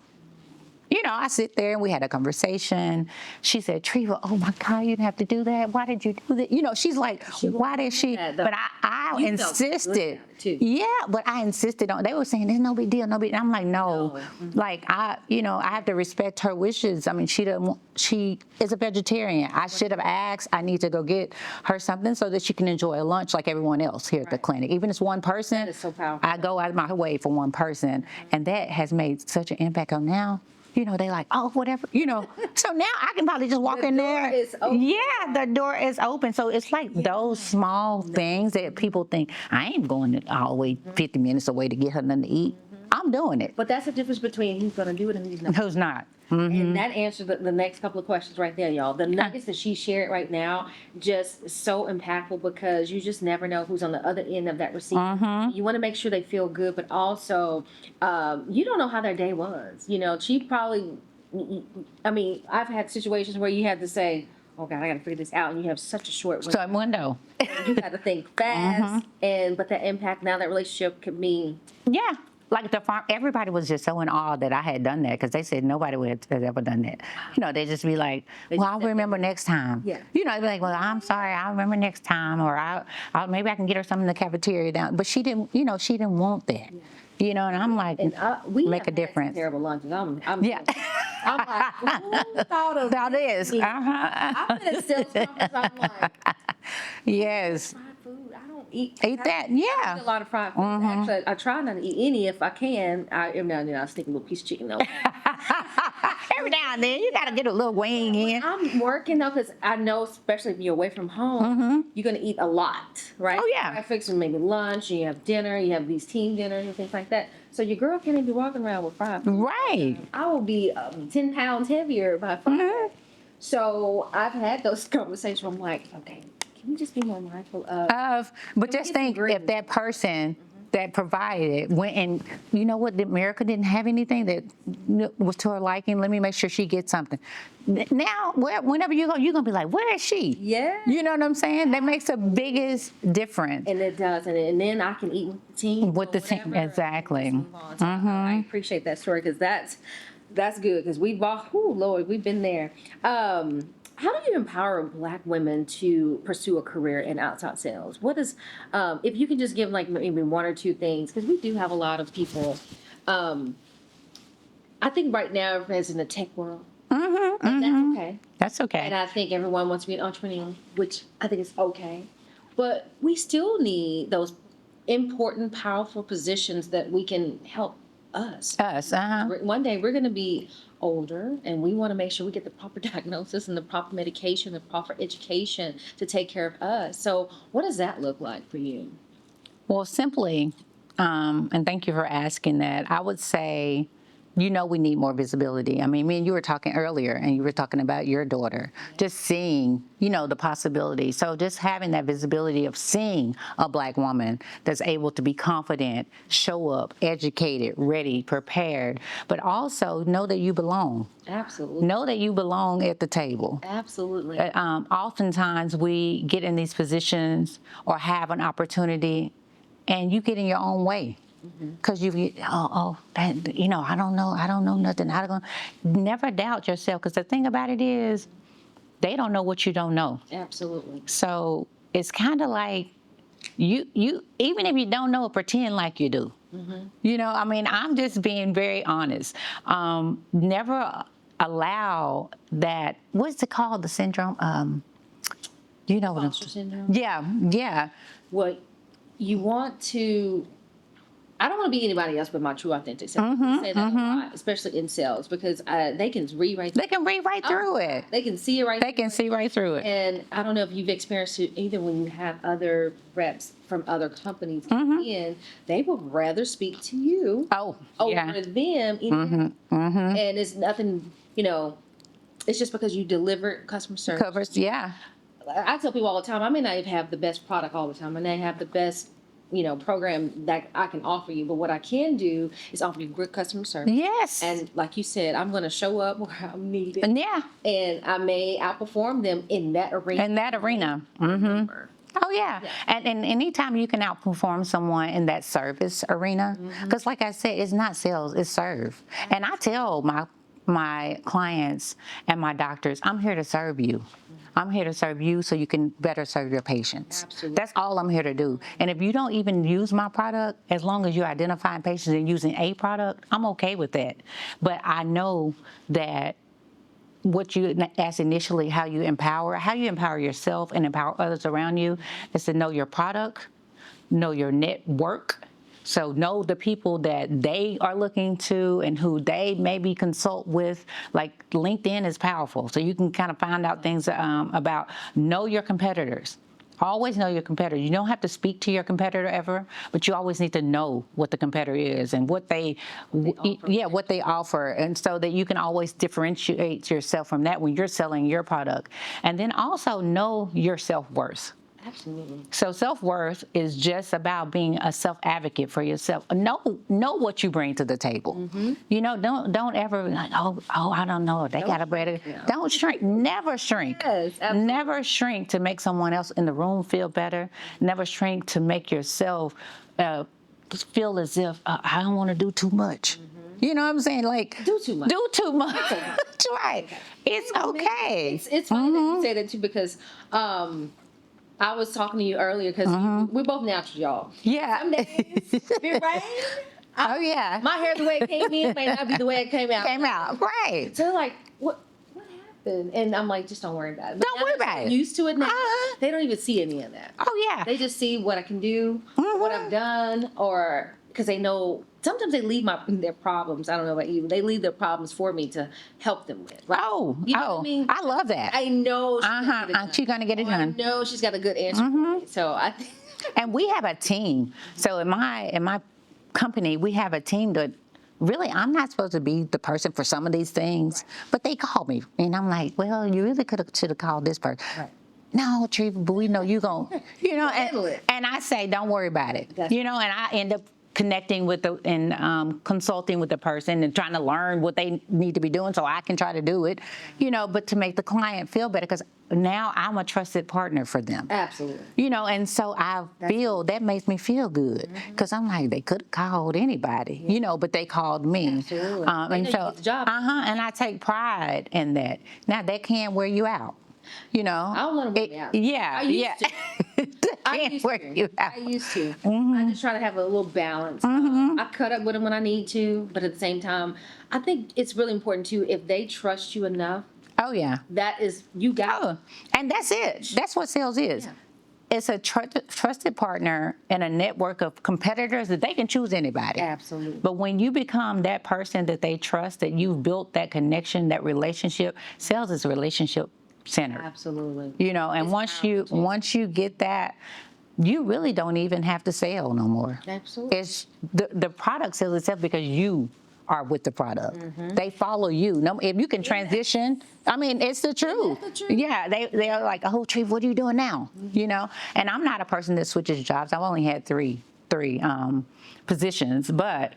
I sit there and we had a conversation. She said, Treva, oh my God, you didn't have to do that. Why did you do that? She's like, why did she? But I insisted. Yeah, but I insisted on, they were saying, there's no big deal, no big deal. I'm like, no. Like, I have to respect her wishes. I mean, she is a vegetarian. I should have asked, I need to go get her something so that she can enjoy a lunch like everyone else here at the clinic. Even if it's one person, That is so powerful. I go out of my way for one person. And that has made such an impact on now. They like, oh, whatever, So now I can probably just walk in there. The door is open. Yeah, the door is open. So it's like those small things that people think, I ain't going all the way 50 minutes away to get her nothing to eat. I'm doing it. But that's the difference between who's going to do it and who's not. Who's not? And that answers the next couple of questions right there, y'all. The nuggets that she shared right now, just so impactful, because you just never know who's on the other end of that receipt. You want to make sure they feel good, but also you don't know how their day was. She probably, I've had situations where you had to say, oh God, I got to figure this out. And you have such a short window. Short window. You got to think fast. But that impact, now that relationship could mean. Yeah. Like the farm, everybody was just so in awe that I had done that because they said nobody would have ever done that. You know, they just be like, well, I'll remember next time. Yeah. You know, they'd be like, well, I'm sorry, I'll remember next time, or maybe I can get her something in the cafeteria down. But she didn't, you know, she didn't want that. Yeah. You know, and I'm like, we make a difference. Terrible lunches. I'm yeah. I'm like, who thought of this? I've been at sales conference. I'm like, yes. Fried food. I don't eat that. Yeah. I eat a lot of fried food. Actually, I try not to eat any if I can. Every now and then I'll sneak a little piece of chicken though. Every now and then you gotta get a little wing in. I'm working though because I know, especially if you're away from home, you're gonna eat a lot, right? Oh yeah. I fix maybe lunch, and you have dinner, you have these team dinners and things like that. So your girl can't even be walking around with fried food. Right. I will be 10 pounds heavier by Friday. So I've had those conversations where I'm like, okay, can we just be more mindful of? But just think if that person that provided it went and, you know what, America didn't have anything that was to her liking, let me make sure she gets something. Now, whenever you go, you're going to be like, where is she? Yeah. You know what I'm saying? That makes the biggest difference. And it does. And then I can eat with the team. With the team, exactly. I appreciate that story because that's good because we've been there. How do you empower Black women to pursue a career in outside sales? What is, if you can just give like maybe one or two things, because we do have a lot of people. I think right now everyone's in the tech world. And that's okay. That's okay. And I think everyone wants to be an entrepreneur, which I think is okay. But we still need those important, powerful positions that we can help us. One day we're going to be older and we want to make sure we get the proper diagnosis and the proper medication, the proper education to take care of us. So what does that look like for you? Well, simply, and thank you for asking that, I would say, you know, we need more visibility. I mean, me and you were talking earlier, and you were talking about your daughter, just seeing, you know, the possibility. So just having that visibility of seeing a Black woman that's able to be confident, show up, educated, ready, prepared, but also know that you belong. Absolutely. Know that you belong at the table. Absolutely. Oftentimes we get in these positions or have an opportunity, and you get in your own way. Because you you know, I don't know nothing. Never doubt yourself, because the thing about it is, they don't know what you don't know. Absolutely. So it's kind of like you even if you don't know, pretend like you do. You know, I mean, I'm just being very honest. Never allow that. What's it called? The syndrome. You know what I'm saying? Syndrome. Yeah. What you want to. I don't want to be anybody else but my true authentic self. I say that a lot, especially in sales, because they can rewrite. They can rewrite through it. They can see it right. They can see right through it. And I don't know if you've experienced it either when you have other reps from other companies come in, they would rather speak to you over them. And it's nothing, you know, it's just because you deliver customer service. Covers, yeah. I tell people all the time, I may not have the best product all the time. I may have the best, you know, program that I can offer you, but what I can do is offer you good customer service. Yes. And like you said, I'm going to show up where I'm needed. Yeah. And I may outperform them in that arena. Oh, yeah. And anytime you can outperform someone in that service arena, because like I said, it's not sales, it's serve. And I tell my clients and my doctors, I'm here to serve you. I'm here to serve you so you can better serve your patients. Absolutely. That's all I'm here to do. And if you don't even use my product, as long as you're identifying patients and using a product, I'm okay with that. But I know that what you asked initially, how you empower yourself and empower others around you, is to know your product, know your network. So know the people that they are looking to and who they maybe consult with. Like LinkedIn is powerful. So you can kind of find out things about, know your competitors. Always know your competitor. You don't have to speak to your competitor ever, but you always need to know what the competitor is and what they offer. And so that you can always differentiate yourself from that when you're selling your product. And then also know your self-worth. Absolutely. So self-worth is just about being a self-advocate for yourself. Know what you bring to the table. You know, don't ever be like, oh, I don't know. They got a better. Yeah. Don't shrink. Never shrink. Yes, absolutely. Never shrink to make someone else in the room feel better. Never shrink to make yourself feel as if I don't want to do too much. You know what I'm saying? Like Do too much. Do too much. Right. It's okay. It's funny that you say that too, because I was talking to you earlier because we're both natural, y'all. Yeah. Some days it rain. Oh yeah. My hair the way it came in may not be the way it came out. Came out. Right. So they're like, what happened? And I'm like, just don't worry about it. But Don't now worry they're about so it. used to it now. Uh-huh. They don't even see any of that. Oh yeah. They just see what I can do, what I've done, or because they know. Sometimes they leave their problems. I don't know about you. They leave their problems for me to help them with. Right? You know what I mean? I love that. I know She's gonna get it I done. know she's got a good answer for me. So I think. And we have a team. So in my company, we have a team that really I'm not supposed to be the person for some of these things, but they call me, and I'm like, well, you really should have called this person. Right. No, Treva, but we know you gonna, Handle it. and I say, don't worry about it, That's and I end up connecting with consulting with the person and trying to learn what they need to be doing so I can try to do it, but to make the client feel better, because now I'm a trusted partner for them. Absolutely. And so that makes me feel good, because I'm like, they could have called anybody, but they called me. Absolutely. And They know you so, get the job. and I take pride in that. Now, that can wear you out. I don't let them wear me out. Yeah, I used yeah. to. I used to. I used to. I just try to have a little balance. I cut up with them when I need to, but at the same time, I think it's really important too. If they trust you enough, Oh yeah. that is you got. And that's it. That's what sales is. Yeah. It's a trusted partner and a network of competitors that they can choose anybody. Absolutely. But when you become that person that they trust, that you've built that connection, that relationship, sales is relationship centered. Absolutely. And It's once you get that, you really don't even have to sell no more. Absolutely. It's the product sells itself because you are with the product. They follow you. No, if you can transition, I mean, it's the truth. the truth? Yeah, they're like, oh, Treva, what are you doing now? And I'm not a person that switches jobs. I've only had three positions, but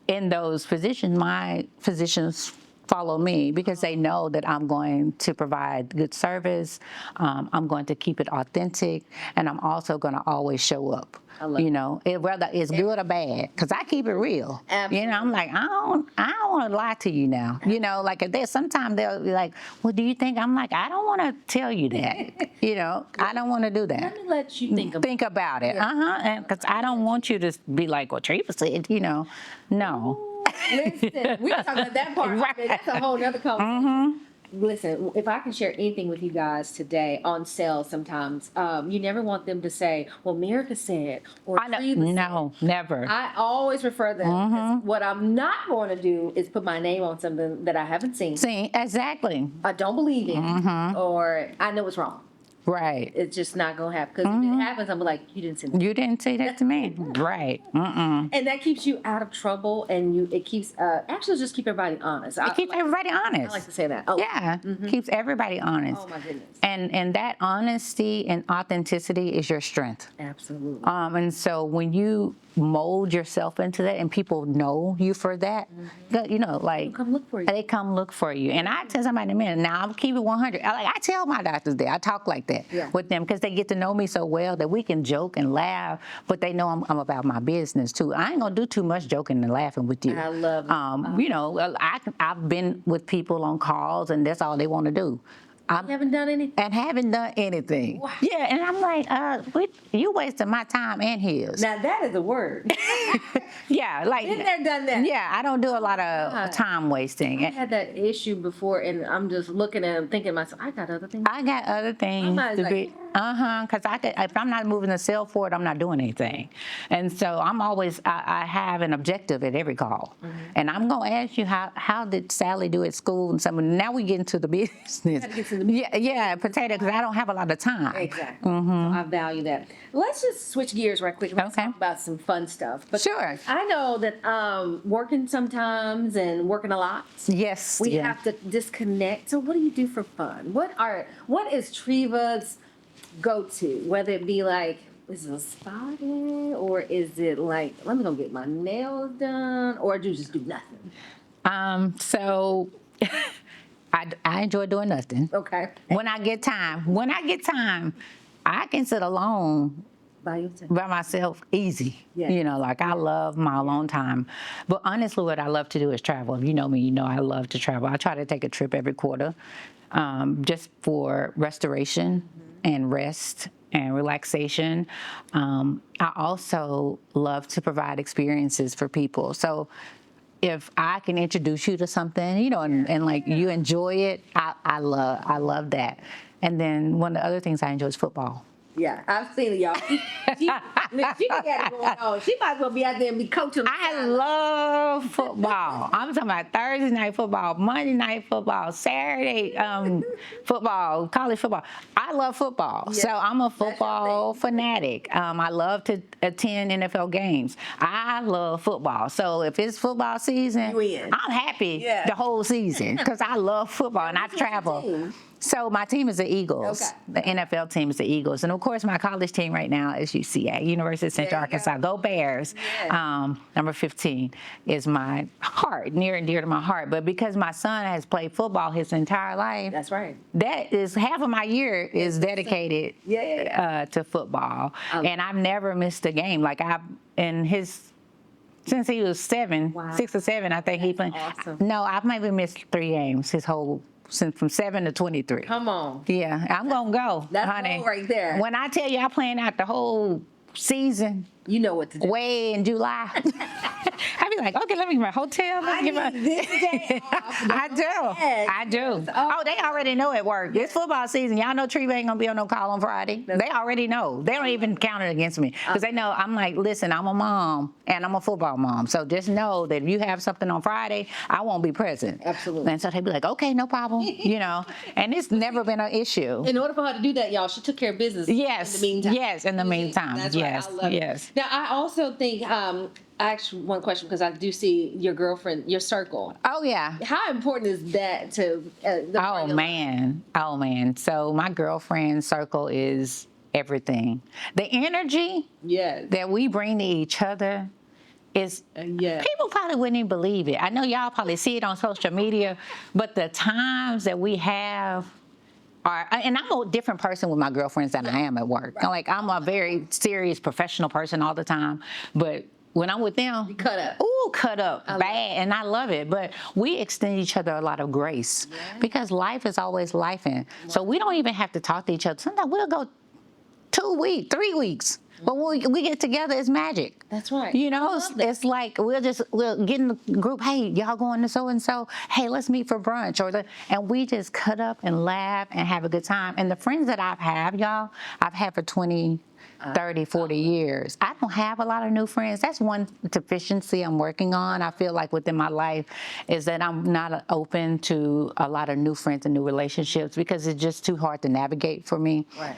in those positions, my physicians follow me because they know that I'm going to provide good service. I'm going to keep it authentic, and I'm also going to always show up. I love Whether it's good or bad, because I keep it real. Absolutely. I'm like, I don't want to lie to you now. Like sometimes they'll be like, well, do you think? I'm like, I don't want to tell you that. I don't want to do that. Let me let you think about it. And because I don't want you to be like, well, Treva said, no. Listen, we were talking about that part. Right. That's a whole other conversation. Listen, if I can share anything with you guys today on sales, sometimes you never want them to say, "Well, Merica said," or "Treva said." No, never. I always refer them. 'Cause what I'm not going to do is put my name on something that I haven't seen, Exactly. I don't believe in, or I know it's wrong. Right. It's just not going to happen. Because if it happens, I'm like, you didn't say that. You didn't say that to me. Right. And that keeps you out of trouble, and it keeps actually just keep everybody honest. It keeps everybody honest. I like to say that. Oh, Yeah. Keeps everybody honest. oh my goodness. And that honesty and authenticity is your strength. Absolutely. And so when you mold yourself into that and people know you for that, like Come look for you. they come look for you. And I tell somebody in a minute, now I'm keeping 100. I tell my doctors that. I talk like that with them because they get to know me so well that we can joke and laugh, but they know I'm about my business too. I ain't gonna do too much joking and laughing with you. I love it. I've been with people on calls and that's all they want to do. You haven't done anything. And haven't done anything. Wow. Yeah, and I'm like, you wasted my time and his. Now that is a word. Yeah, like Been there, done that. Yeah, I don't do a lot of time wasting. I had that issue before, and I'm just looking at him, thinking to myself, I got other things. I got other things mine's to like- be. Because if I'm not moving the cell forward, I'm not doing anything. And so I'm always, I have an objective at every call. And I'm going to ask you, how did Sally do at school? And now we get into the business. Gotta get to the Yeah, potato, because I don't have a lot of time. Exactly. So I value that. Let's just switch gears right quick. Let's Okay. talk about some fun stuff. But Sure. I know that working sometimes and working a lot, Yes. we have to disconnect. So what do you do for fun? What is Treva's go to? Whether it be like, is it a spa day, or is it like, let me go get my nails done, or do you just do nothing? So I enjoy doing nothing. Okay. When I get time, I can sit alone By yourself. by myself easy. Yeah. You know, like I love my alone time. But honestly, what I love to do is travel. If you know me, you know I love to travel. I try to take a trip every quarter, just for restoration and rest and relaxation. I also love to provide experiences for people. So if I can introduce you to something, you know, and like you enjoy it, I love that. And then one of the other things I enjoy is football. Yeah, I've seen it, y'all. She got it going on. She might as well be out there and be coaching. I love football. I'm talking about Thursday night football, Monday night football, Saturday football, college football. I love football. Yeah, So I'm a that's your football fanatic. I love to attend NFL games. I love football. So if it's football season, You in. I'm happy Yeah. the whole season because I love football and I What's your travel. team? So my team is the Eagles. Okay. The NFL team is the Eagles. And of course, my college team right now is UCA, University of Central There you Arkansas. Go Bears. Yeah. Number 15 is my heart, near and dear to my heart. But because my son has played football his entire life, That's right. that is half of my year is dedicated Yeah. to football. And I've never missed a game. Like since he was Wow. 6 or 7, I think he played. awesome. No, I've maybe missed 3 games since from 7 to 23. Come on. Yeah, I'm gonna go, That's honey. gold right there. When I tell you I plan out the whole season You know what to do. way in July, I be like, okay, let me get my hotel. Let me get my. this day off. I do. Yes, I do. yes. Oh, they already know at work. It's football season. Y'all know Treva ain't gonna be on no call on Friday. They already know. They don't even count it against me because they know I'm like, listen, I'm a mom and I'm a football mom. So just know that if you have something on Friday, I won't be present. Absolutely. And so they be like, okay, no problem. You know, and it's never been an issue. In order for her to do that, y'all, she took care of business. Yes. In the meantime. Yes. In the meantime. That's Yes. right. I love Yes. it. Now, I also think, I actually one question because I do see your girlfriend, your circle. Oh yeah. How important is that to? The Oh man. So my girlfriend circle is everything. The energy Yes. that we bring to each other is Yeah. people probably wouldn't even believe it. I know y'all probably see it on social media, but the times that we have are, and I'm a different person with my girlfriends than I am at work. Like I'm a very serious professional person all the time, but when I'm with them, Cut up. cut up bad, and I love it. But we extend each other a lot of grace because life is always lifing. So we don't even have to talk to each other. Sometimes we'll go 2 weeks, 3 weeks. But when we get together, it's magic. That's right. You know, I love that. it's like we'll get in the group. Hey, y'all going to so and so? Hey, let's meet for brunch, and we just cut up and laugh and have a good time. And the friends that I've had for 20, 30, 40 years. I don't have a lot of new friends. That's one deficiency I'm working on. I feel like within my life is that I'm not open to a lot of new friends and new relationships because it's just too hard to navigate for me. Right.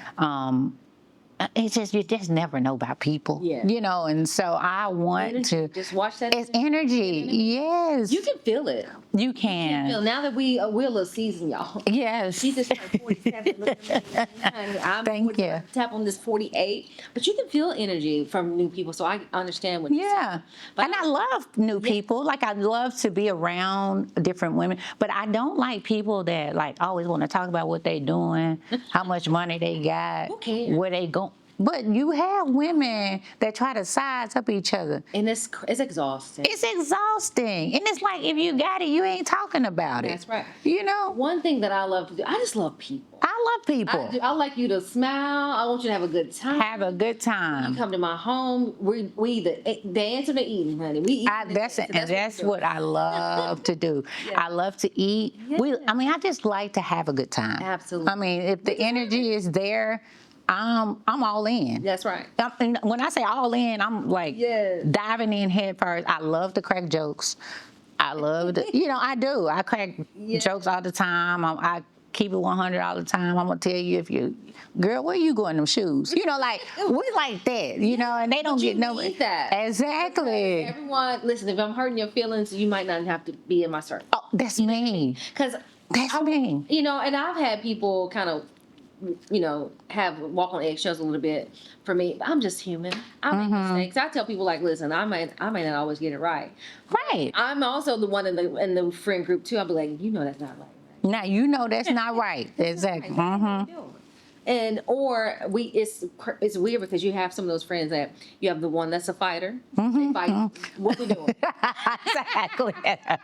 It's just you just never know about people, Yeah. you know, and so I want Energy. to. Just watch that. It's energy, yes. You can feel it. You can. Feel now that we're a little seasoned, y'all. Yes. She just turned 47. Look at me, honey. I'm Thank 40, you. Tap on this 48, but you can feel energy from new people. So I understand what you're Yeah, saying. But and I love new people. Like I love to be around different women, but I don't like people that like always want to talk about what they doing, how much money they got, Who cares? where they go. But you have women that try to size up each other. And it's exhausting. It's exhausting, and it's like if you got it, you ain't talking about it. That's right. You know, One thing that I love to do, I just love people. I love people. I like you to smile. I want you to have a good time. Have a good You time. come to my home. We either dance or eating, honey. We eat. That's what I love to do. I love to eat. Yeah. I just like to have a good time. Absolutely. I mean, if the energy is there, I'm all in. That's right. And when I say all in, I'm like Yes. diving in head first. I love to crack jokes. I love to, I do. I crack jokes all the time. I keep it 100 all the time. I'm gonna tell you girl, where you going them shoes? Like we like that, and they don't get no need that. Exactly. Everyone, listen. If I'm hurting your feelings, you might not have to be in my circle. Oh, that's me. Because That's me. and I've had people kind of have walk on eggshells a little bit for me. I'm just human. I make mistakes. I tell people like, listen, I might not always get it right. Right. I'm also the one in the friend group too. I'll be like, that's not right. Now you know that's not right. Exactly. What are you doing? And or it's weird because you have some of those friends that you have the one that's a fighter. They fight. What we doing? Exactly.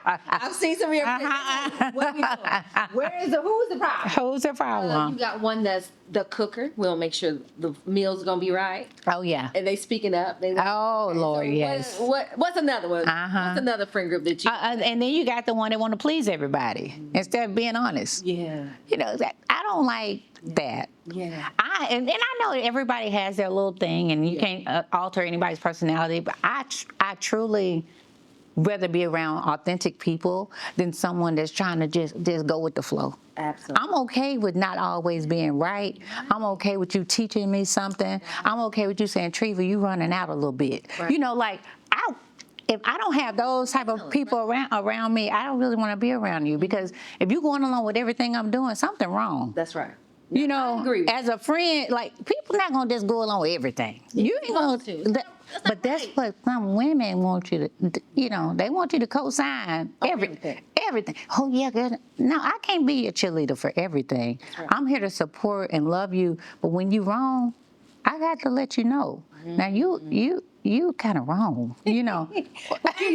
I've seen some of your friends. What we doing? Who's the problem? Who's the problem? You got one that's the cooker. We'll make sure the meal's gonna be right. Oh yeah. And they speaking up. They like, oh Lord, so yes. What's another one? What's another friend group that you? And then you got the one that want to please everybody instead of being honest. Yeah. That I don't like that. Yeah. And I know everybody has their little thing, and you can't alter anybody's personality. But I truly rather be around authentic people than someone that's trying to just go with the flow. Absolutely. I'm okay with not always being right. I'm okay with you teaching me something. I'm okay with you saying, Treva, you running out a little bit. Right. If I don't have those type of people around me, I don't really want to be around you, because if you're going along with everything I'm doing, something wrong. That's right. I agree. As a friend, like, people not gonna just go along with everything. You ain't gonna. But that's what some women want you to. They want you to co-sign everything. Everything. Oh yeah, good. No, I can't be your cheerleader for everything. Right. I'm here to support and love you. But when you wrong, I got to let you know. Now you kind of wrong, But you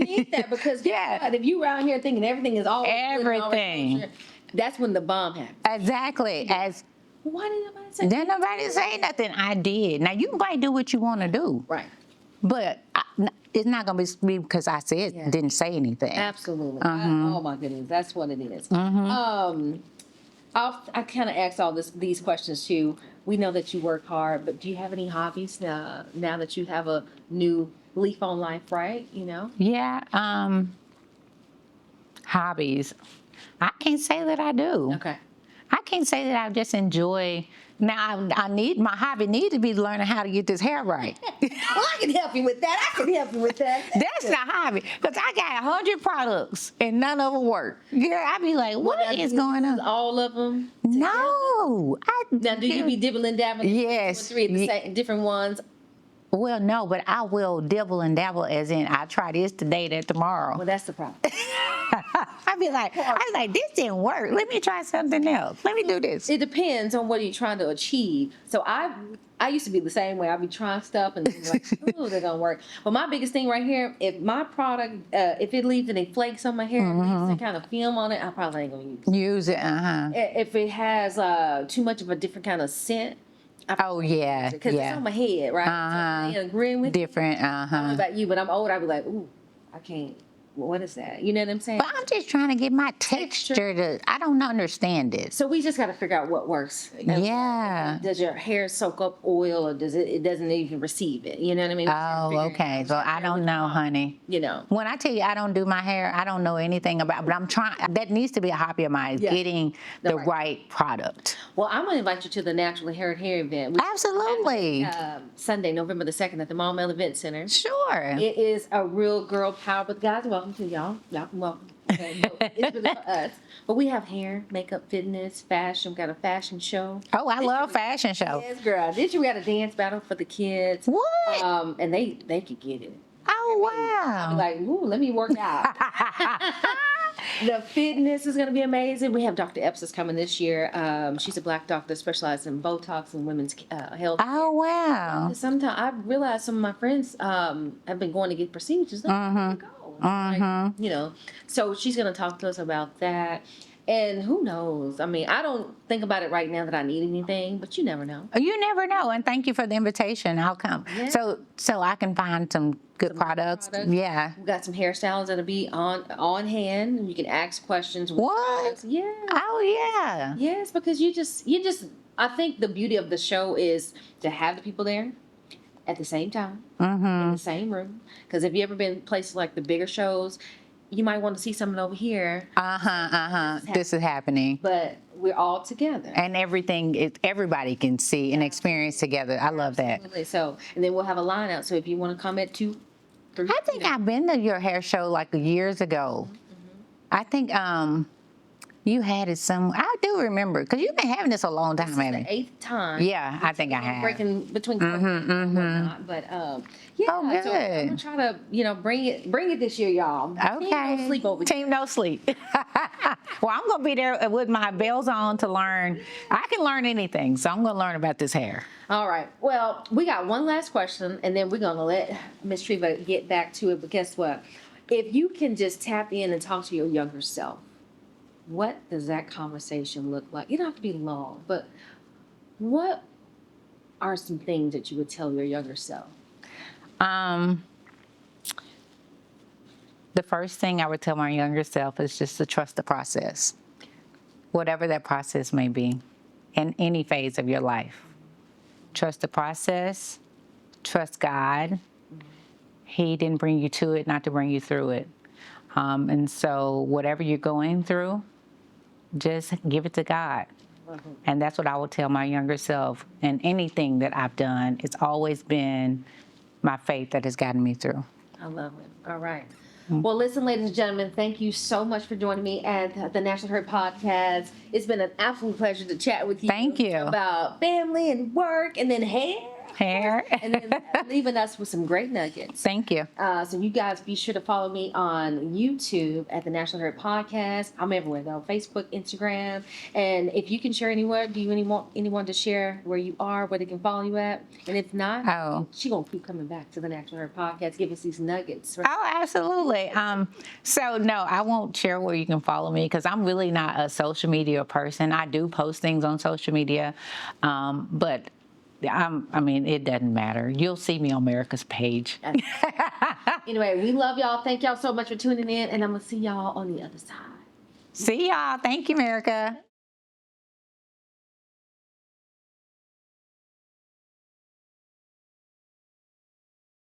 need that, because if you around here thinking everything is all everything, that's when the bomb happens. Exactly. Why did nobody say? Didn't nobody say nothing? I did. Now you might do what you want to do, right? But it's not gonna be because I said didn't say anything. Absolutely. Oh my goodness, that's what it is. I kind of ask all these questions too. We know that you work hard, but do you have any hobbies now that you have a new leaf on life, right? Yeah. Hobbies. I can't say that I do. Okay. I can't say that I just enjoy. Now, my hobby need to be learning how to get this hair right. Well, I can help you with that. That's the hobby, because I got 100 products and none of them work. Yeah, I be like, what is going on? All of them? No. Now, do you be dibbling and dabbling? Yes. 2 or 3 different ones? Well, no, but I will dibble and dabble, as in I try this today, that tomorrow. Well, that's the problem. I was like, this didn't work. Let me try something else. Let me do this. It depends on what you're trying to achieve. So I used to be the same way. I'd be trying stuff and like, oh, they're gonna work. But my biggest thing right here, if my product, if it leaves any flakes on my hair, leaves some kind of film on it, I probably ain't gonna use it. If it has too much of a different kind of scent. Because it's on my head, right? So agreeing with different. I don't know about you, but I'm old. I'd be like, ooh, I can't. What is that? You know what I'm saying? But I'm just trying to get my texture to. I don't understand it. So we just got to figure out what works. Yeah. Does your hair soak up oil, or does it doesn't even receive it? You know what I mean? Oh, okay. So I don't know, honey. When I tell you I don't do my hair, I don't know anything about. But I'm trying. That needs to be a hobby of mine. Getting the right product. Well, I'm gonna invite you to the Naturally Hurd hair event. Absolutely. Sunday, November the 2nd at the Maumelle Event Center. Sure. It is a real girl power. But guys, welcome to y'all. Y'all welcome. Okay, it's really for us. But we have hair, makeup, fitness, fashion. We got a fashion show. Oh, I love fashion shows. Yes, girl. We had a dance battle for the kids. What? And they could get it. Oh, wow. I'm like, ooh, let me work out. The fitness is going to be amazing. We have Dr. Epps is coming this year. She's a Black doctor that specializes in Botox and women's health. Oh, wow. Sometimes I realize some of my friends have been going to get procedures. So she's going to talk to us about that. And who knows? I mean, I don't think about it right now that I need anything, but you never know. You never know. And thank you for the invitation. I'll come. Yeah. So I can find some good products. Yeah. We got some hairstyles that'll be on hand. You can ask questions. What? Yeah. Oh, yeah. Yes, because you just. I think the beauty of the show is to have the people there at the same time in the same room. Because if you ever been places like the bigger shows, you might want to see something over here. This is happening. But we're all together. And everybody can see and experience together. I love that. So, and then we'll have a line out. So if you want to come at 2, 3. I think I've been to your hair show like years ago. I think You had it I do remember, because you've been having this a long time, This is haven't the you? 8th time. Yeah, I think I have. Breaking between COVID and whatnot, but yeah. Oh, So I'm gonna good. try to bring it this year, y'all. Team Okay. no sleep over here. Team no sleep. Well, I'm going to be there with my bells on to learn. I can learn anything, so I'm going to learn about this hair. All right. Well, we got one last question, and then we're gonna let Miss Treva get back to it. But guess what? If you can just tap in and talk to your younger self, what does that conversation look like? You don't have to be long, but what are some things that you would tell your younger self? The first thing I would tell my younger self is just to trust the process, whatever that process may be, in any phase of your life. Trust the process, trust God. He didn't bring you to it not to bring you through it. And so whatever you're going through, just give it to God. And that's what I would tell my younger self. And anything that I've done, it's always been my faith that has gotten me through. I love it. All right. Well, listen, ladies and gentlemen, thank you so much for joining me at the Naturally Hurd Podcast. It's been an absolute pleasure to chat with you. Thank you. About family and work and then hair. And then leaving us with some great nuggets. Thank you. So you guys be sure to follow me on YouTube at the Naturally Hurd Podcast. I'm everywhere though, Facebook, Instagram. And if you can share anywhere, do you want anyone to share where you are, where they can follow you at? And if not, she gonna keep coming back to the Naturally Hurd Podcast, give us these nuggets. Right? Oh, absolutely. So no, I won't share where you can follow me because I'm really not a social media person. I do post things on social media, but it doesn't matter. You'll see me on America's page. Anyway, we love y'all. Thank y'all so much for tuning in, and I'm going to see y'all on the other side. See y'all. Thank you, America.